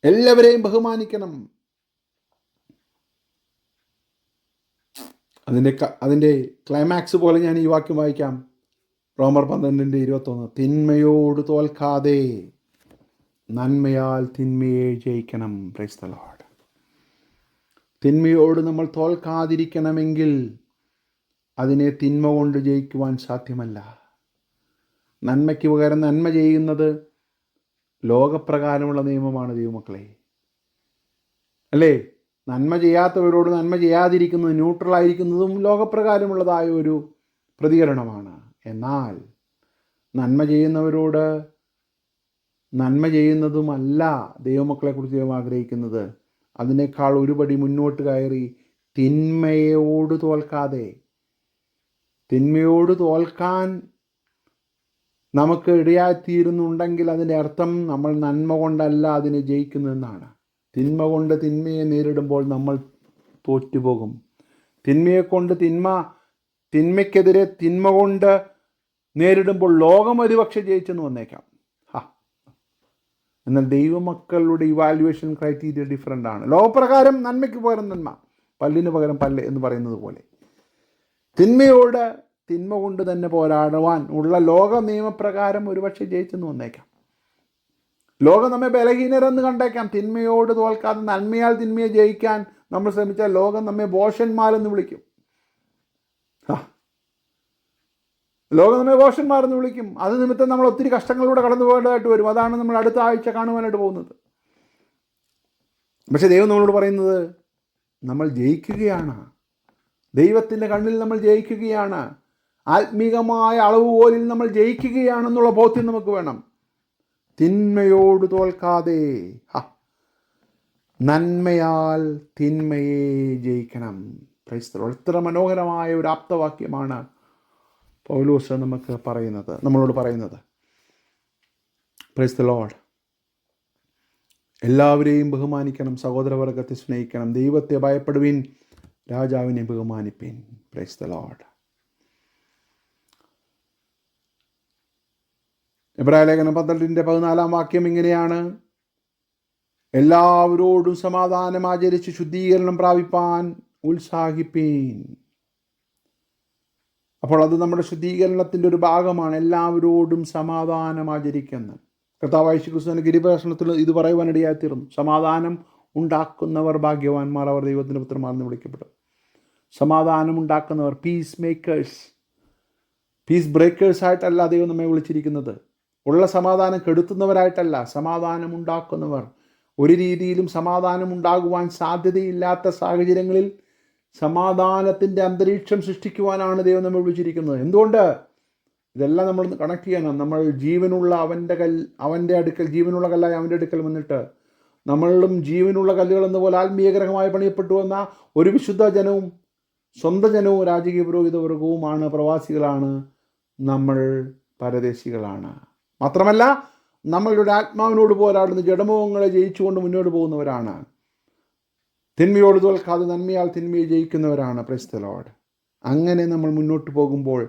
എല്ലാവരെയും ബഹുമാനിക്കണം. അതിൻ്റെ ക്ലൈമാക്സ് പോലെ ഞാൻ ഈ വാക്യം വായിക്കാം. റോമർ 12:21. തിന്മയോട് തോൽക്കാതെ നന്മയാൽ തിന്മയെ ജയിക്കണം. Praise the Lord. തിന്മയോട് നമ്മൾ തോൽക്കാതിരിക്കണമെങ്കിൽ അതിനെ തിന്മ കൊണ്ട് ജയിക്കുവാൻ സാധ്യമല്ല. നന്മയ്ക്ക് പകരം നന്മ ചെയ്യുന്നത് ലോകപ്രകാരമുള്ള നിയമമാണ് ദൈവമക്കളെ. അല്ലേ? നന്മ ചെയ്യാത്തവരോട് നന്മ ചെയ്യാതിരിക്കുന്നത്, ന്യൂട്രലായിരിക്കുന്നതും ലോകപ്രകാരമുള്ളതായ ഒരു പ്രതികരണമാണ്. എന്നാൽ നന്മ ചെയ്യുന്നവരോട് നന്മ ചെയ്യുന്നതുമല്ല ദൈവമക്കളെക്കുറിച്ച് ദൈവം ആഗ്രഹിക്കുന്നത്. അതിനേക്കാൾ ഒരുപടി മുന്നോട്ട് കയറി തിന്മയോട് തോൽക്കാൻ നമുക്ക് ഇടയായിത്തീരുന്നുണ്ടെങ്കിൽ അതിൻ്റെ അർത്ഥം നമ്മൾ നന്മ കൊണ്ടല്ല അതിനെ ജയിക്കുന്നതെന്നാണ്. തിന്മ കൊണ്ട് തിന്മയെ നേരിടുമ്പോൾ നമ്മൾ തോറ്റുപോകും. തിന്മയ്ക്കെതിരെ തിന്മ കൊണ്ട് നേരിടുമ്പോൾ ലോകം ഒരുപക്ഷെ ജയിച്ചെന്ന് വന്നേക്കാം. എന്നാൽ ദൈവമക്കളുടെ ഇവാലുവേഷൻ ക്രൈറ്റീരിയ ഡിഫറൻ്റ് ആണ്. ലോകപ്രകാരം നന്മയ്ക്ക് പകരം നന്മ, പല്ലിന് പകരം പല്ല് എന്ന് പറയുന്നത് പോലെ തിന്മയോട് തിന്മ കൊണ്ട് തന്നെ പോരാടുവാൻ ഉള്ള ലോക നിയമപ്രകാരം ഒരുപക്ഷെ ജയിച്ചെന്ന് വന്നേക്കാം. ലോകം നമ്മെ ബലഹീനരെന്ന് കണ്ടേക്കാം. തിന്മയോട് തോൽക്കാതെ നന്മയാൽ തിന്മയെ ജയിക്കാൻ നമ്മൾ ശ്രമിച്ചാൽ ലോകം നമ്മെ ഭോഷന്മാരെന്ന് വിളിക്കും. ലോകം നമ്മെ ഭോഷന്മാരെന്ന് വിളിക്കും. അത് നിമിത്തം നമ്മൾ ഒത്തിരി കഷ്ടങ്ങളിലൂടെ കടന്നു പോകേണ്ടതായിട്ട് വരും. അതാണ് നമ്മൾ അടുത്ത ആഴ്ച കാണുവാനായിട്ട് പോകുന്നത്. പക്ഷെ ദൈവം നമ്മളോട് പറയുന്നത് നമ്മൾ ജയിക്കുകയാണ്. ദൈവത്തിൻ്റെ കണ്ണിൽ നമ്മൾ ജയിക്കുകയാണ്. ആത്മീകമായ അളവുകോലിൽ നമ്മൾ ജയിക്കുകയാണെന്നുള്ള ബോധ്യം നമുക്ക് വേണം. തിന്മയോട് തോൽക്കാതെ നന്മയാൽ തിന്മയെ ജയിക്കണം. Praise the lord. എത്ര മനോഹരമായ ഒരു ആപ്തവാക്യമാണ് പൗലോസ് നമ്മളോട് പറയുന്നത്. Praise the lord. എല്ലാവരെയും ബഹുമാനിക്കണം, സഹോദരവർഗത്തെ സ്നേഹിക്കണം, ദൈവത്തെ ഭയപ്പെടുവിൻ, രാജാവിനെ ബഹുമാനിപ്പിൻ. Praise the lord. എബ്രായലേഖനം 12:14 വാക്യം ഇങ്ങനെയാണ്: എല്ലാവരോടും സമാധാനം ആചരിച്ച് ശുദ്ധീകരണം പ്രാപിപ്പാൻ ഉത്സാഹിപ്പീൻ. അപ്പോൾ അത് നമ്മുടെ ശുദ്ധീകരണത്തിൻ്റെ ഒരു ഭാഗമാണ്. എല്ലാവരോടും സമാധാനം ആചരിക്കുന്നത്. കർത്താവായ യേശു ക്രിസ്തുവിന്റെ ഗിരിപ്രദർശനത്തിൽ ഇത് പറയുവാനിടയായിത്തീർന്നു. സമാധാനം ഉണ്ടാക്കുന്നവർ ഭാഗ്യവാന്മാർ, അവർ ദൈവത്തിൻ്റെ പുത്രന്മാരെന്ന് വിളിക്കപ്പെടും. സമാധാനം ഉണ്ടാക്കുന്നവർ, പീസ് മേക്കേഴ്സ്, പീസ് ബ്രേക്കേഴ്സായിട്ടല്ല ദൈവം നമ്മെ വിളിച്ചിരിക്കുന്നത്. ഉള്ള സമാധാനം കെടുത്തുന്നവരായിട്ടല്ല, സമാധാനം ഉണ്ടാക്കുന്നവർ. ഒരു രീതിയിലും സമാധാനം ഉണ്ടാകുവാൻ സാധ്യതയില്ലാത്ത സാഹചര്യങ്ങളിൽ സമാധാനത്തിൻ്റെ അന്തരീക്ഷം സൃഷ്ടിക്കുവാനാണ് ദൈവം നമ്മൾ വിളിച്ചിരിക്കുന്നത്. എന്തുകൊണ്ട്? ഇതെല്ലാം നമ്മൾ കണക്ട് ചെയ്യണം. നമ്മൾ ജീവനുള്ള അവൻ്റെ അടുക്കൽ, ജീവനുള്ള കല്ലായി അവൻ്റെ അടുക്കൽ വന്നിട്ട് നമ്മളും ജീവനുള്ള കല്ലുകൾ എന്നപോലെ ആത്മീയഗ്രഹമായി പണിയപ്പെട്ടു വന്ന ഒരു വിശുദ്ധ ജനവും സ്വന്തം ജനവും രാജകീയ പുരോഹിതവർഗവുമാണ്, പ്രവാസികളാണ്, നമ്മൾ പരദേശികളാണ്. മാത്രമല്ല നമ്മളുടെ ആത്മാവിനോട് പോരാടുന്ന ജഡമോഹങ്ങളെ ജയിച്ചുകൊണ്ട് മുന്നോട്ട് പോകുന്നവരാണ്. തിന്മയോട് തോൽക്കാതെ നന്മയാൽ തിന്മയെ ജയിക്കുന്നവരാണ്. Price the Lord. അങ്ങനെ നമ്മൾ മുന്നോട്ട് പോകുമ്പോൾ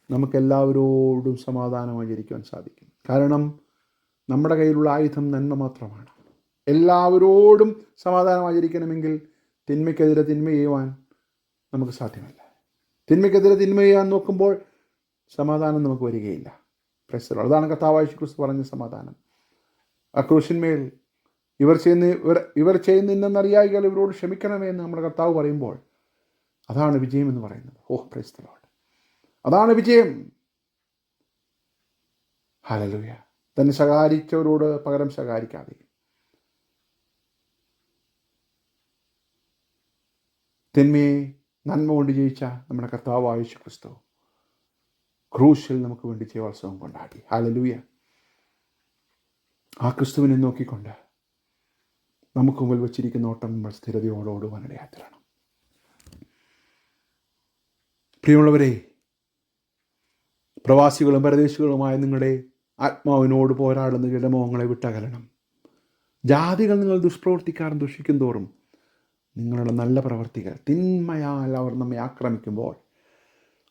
നമുക്കെല്ലാവരോടും സമാധാനം ആചരിക്കുവാൻ സാധിക്കും. കാരണം നമ്മുടെ കയ്യിലുള്ള ആയുധം നന്മ മാത്രമാണ്. എല്ലാവരോടും സമാധാനം ആചരിക്കണമെങ്കിൽ തിന്മയ്ക്കെതിരെ തിന്മ ചെയ്യുവാൻ നമുക്ക് സാധ്യമല്ല. തിന്മയ്ക്കെതിരെ തിന്മ ചെയ്യാൻ നോക്കുമ്പോൾ സമാധാനം നമുക്ക് വരികയില്ല. Price the Lord. അതാണ് കർത്താവായ യേശു ക്രിസ്തു പറഞ്ഞ സമാധാനം. ആ ക്രൂശിന്മേൽ ഇവർ ചെയ്യുന്നറിയായികൾ ഇവരോട് ക്ഷമിക്കണമേ എന്ന് നമ്മുടെ കർത്താവ് പറയുമ്പോൾ അതാണ് വിജയം എന്ന് പറയുന്നത്. Praise the Lord. അതാണ് വിജയം. ഹല്ലേലൂയ. തന്നെ ശകാരിച്ചവരോട് പകരം ശകാരിക്കാതെ, തിന്മയെ നന്മ കൊണ്ട് ജയിച്ച നമ്മുടെ കർത്താവായ യേശു ക്രിസ്തു ക്രൂശിൽ നമുക്ക് വേണ്ടി ജയോത്സവം കൊണ്ടാടി. ഹല്ലേലൂയ. ആ ക്രിസ്തുവിനെ നോക്കിക്കൊണ്ട് നമുക്ക് മുമ്പിൽ വച്ചിരിക്കുന്ന ഓട്ടം നമ്മൾ സ്ഥിരതയോടെ ഓടുവാനിടയാത്തിരണം. പ്രിയമുള്ളവരെ, പ്രവാസികളും പരദേശികളുമായ നിങ്ങളുടെ ആത്മാവിനോട് പോരാടുന്ന ജഡമോഹങ്ങളെ വിട്ടകലണം. ജാതികൾ നിങ്ങൾ ദുഷ്പ്രവർത്തിക്കാരും ദുഷിക്കും തോറും നിങ്ങളുടെ നല്ല പ്രവർത്തികൾ തിന്മയാൽ അവർ നമ്മെ ആക്രമിക്കുമ്പോൾ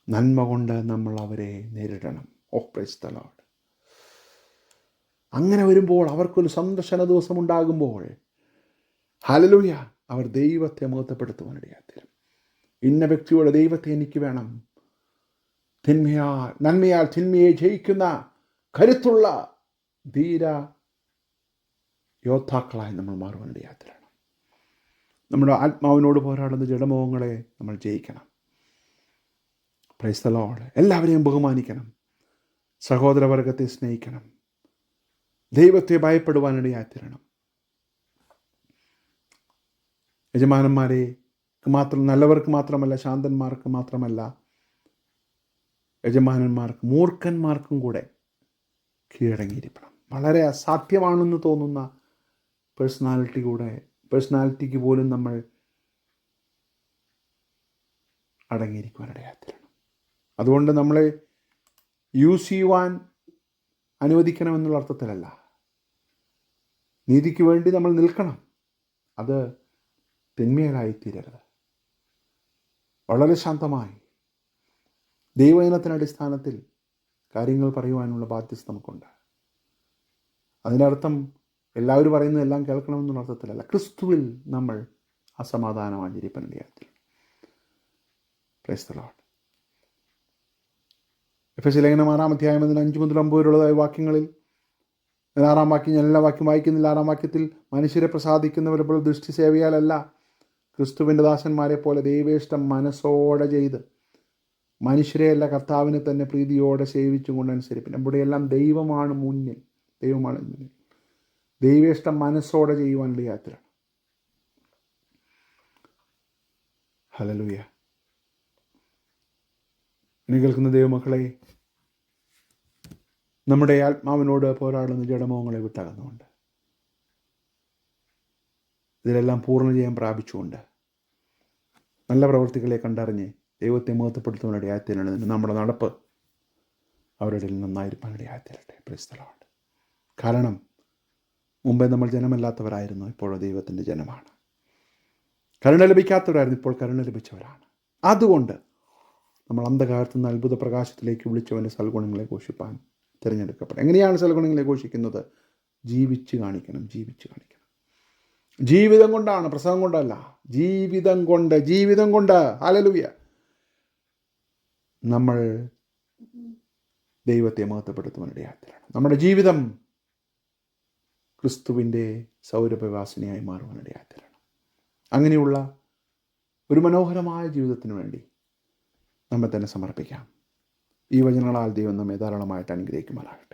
നന്മ കൊണ്ട് നമ്മൾ അവരെ നേരിടണം. Price the Lord. അങ്ങനെ വരുമ്പോൾ അവർക്കൊരു സന്ദർശന ദിവസം ഉണ്ടാകുമ്പോൾ ഹല്ലേലൂയ, അവർ ദൈവത്തെ മഹത്വപ്പെടുത്തുവാനിടയാത്തരും. ഇന്ന വ്യക്തിയുടെ ദൈവത്തെ എനിക്ക് വേണം. നന്മയാൽ തിന്മയെ ജയിക്കുന്ന കരുത്തുള്ള ധീര യോദ്ധാക്കളായി നമ്മൾ മാറുവാനിടയാത്തരണം. നമ്മുടെ ആത്മാവിനോട് പോരാടുന്ന ജഡമോഹങ്ങളെ നമ്മൾ ജയിക്കണം. Praise the lord. എല്ലാവരെയും ബഹുമാനിക്കണം. സഹോദരവർഗത്തെ സ്നേഹിക്കണം. ദൈവത്തെ ഭയപ്പെടുവാനിടയായിത്തീരണം. യജമാനന്മാരെ മാത്രം, നല്ലവർക്ക് മാത്രമല്ല, ശാന്തന്മാർക്ക് മാത്രമല്ല, യജമാനന്മാർക്ക്, മൂർഖന്മാർക്കും കൂടെ കീഴടങ്ങിയിരിക്കണം. വളരെ അസാധ്യമാണെന്ന് തോന്നുന്ന പേഴ്സണാലിറ്റിക്ക് പോലും നമ്മൾ അടങ്ങിയിരിക്കുവാനിടയായിത്തീരണം. അതുകൊണ്ട് നമ്മളെ യൂസ് ചെയ്യുവാൻ അനുവദിക്കണമെന്നുള്ള അർത്ഥത്തിലല്ല, നീതിക്ക് വേണ്ടി നമ്മൾ നിൽക്കണം. അത് തിന്മയായിത്തീരരുത്. വളരെ ശാന്തമായി ദൈവവചനത്തിൻ്റെ അടിസ്ഥാനത്തിൽ കാര്യങ്ങൾ പറയുവാനുള്ള ബാധ്യത നമുക്കുണ്ട്. അതിനർത്ഥം എല്ലാവരും പറയുന്നത് എല്ലാം കേൾക്കണമെന്നുള്ള അർത്ഥത്തിലല്ല. ക്രിസ്തുവിൽ നമ്മൾ അസമാധാനമായിരിക്കാനിടയായിത്തീരണം. Praise the lord. എഫെസ്യ ലേഖനം 6-ാം അധ്യായം 5 മുതൽ 9 വരെയുള്ളതായ വാക്യങ്ങളിൽ, 6-ാം വാക്യം ഞാൻ എല്ലാ വാക്യം വായിക്കുന്നില്ല. 6-ാം വാക്യത്തിൽ, മനുഷ്യരെ പ്രസാദിക്കുന്നവരെ പോലെ ദൃഷ്ടി സേവയാലല്ല, ക്രിസ്തുവിൻ്റെ ദാസന്മാരെ പോലെ ദൈവേഷ്ടം മനസ്സോടെ ചെയ്ത് മനുഷ്യരെയല്ല കർത്താവിനെ തന്നെ പ്രീതിയോടെ സേവിച്ചും കൊണ്ട് അനുസരിപ്പിക്കും. ഇവിടെയെല്ലാം ദൈവമാണ് മുന്നിൽ. ദൈവേഷ്ടം മനസ്സോടെ ചെയ്യുവാനുള്ള യാത്ര. ഹല്ലേലൂയ. എന്നെ കേൾക്കുന്ന ദൈവമക്കളെ, നമ്മുടെ ആത്മാവിനോട് പോരാടുന്ന ജഡമോഹങ്ങളെ വിട്ടകന്നുകൊണ്ട് ഇതിലെല്ലാം പൂർണ്ണ ജയം പ്രാപിച്ചുകൊണ്ട് നല്ല പ്രവൃത്തികളെ കണ്ടറിഞ്ഞ് ദൈവത്തെ മഹത്വപ്പെടുത്തുവാനിടയായിത്തീരണതിന് നമ്മുടെ നടപ്പ് അവരുടെ നന്നായിരിക്കാനിടയായിത്തീരട്ടെ. Price the Lord. കാരണം മുമ്പേ നമ്മൾ ജനമല്ലാത്തവരായിരുന്നു, ഇപ്പോൾ ദൈവത്തിൻ്റെ ജനമാണ്. കരുണ ലഭിക്കാത്തവരായിരുന്നു, ഇപ്പോൾ കരുണ ലഭിച്ചവരാണ്. അതുകൊണ്ട് നമ്മൾ അന്ധകാരത്തു നിന്ന് അത്ഭുത പ്രകാശത്തിലേക്ക് വിളിച്ചവൻ്റെ സൽഗുണങ്ങളെ ഘോഷിപ്പാൻ തിരഞ്ഞെടുക്കപ്പെടും. എങ്ങനെയാണ് സൽഗുണങ്ങളെ ഘോഷിക്കുന്നത്? ജീവിച്ച് കാണിക്കണം. ജീവിതം കൊണ്ടാണ്, പ്രസംഗം കൊണ്ടല്ല. ജീവിതം കൊണ്ട് ഹല്ലേലൂയ നമ്മൾ ദൈവത്തെ മഹത്വപ്പെടുത്തുവാനിടയായിത്തീരണം. നമ്മുടെ ജീവിതം ക്രിസ്തുവിൻ്റെ സൗരഭ്യവാസനയായി മാറുവാനിടയായിത്തീരണം. അങ്ങനെയുള്ള ഒരു മനോഹരമായ ജീവിതത്തിന് വേണ്ടി നമ്മെ തന്നെ സമർപ്പിക്കാം. ഈ വചനങ്ങളാൽ ദൈവം നമ്മെ ധാരാളമായിട്ട് അനുഗ്രഹിക്കുമാറാകട്ടെ.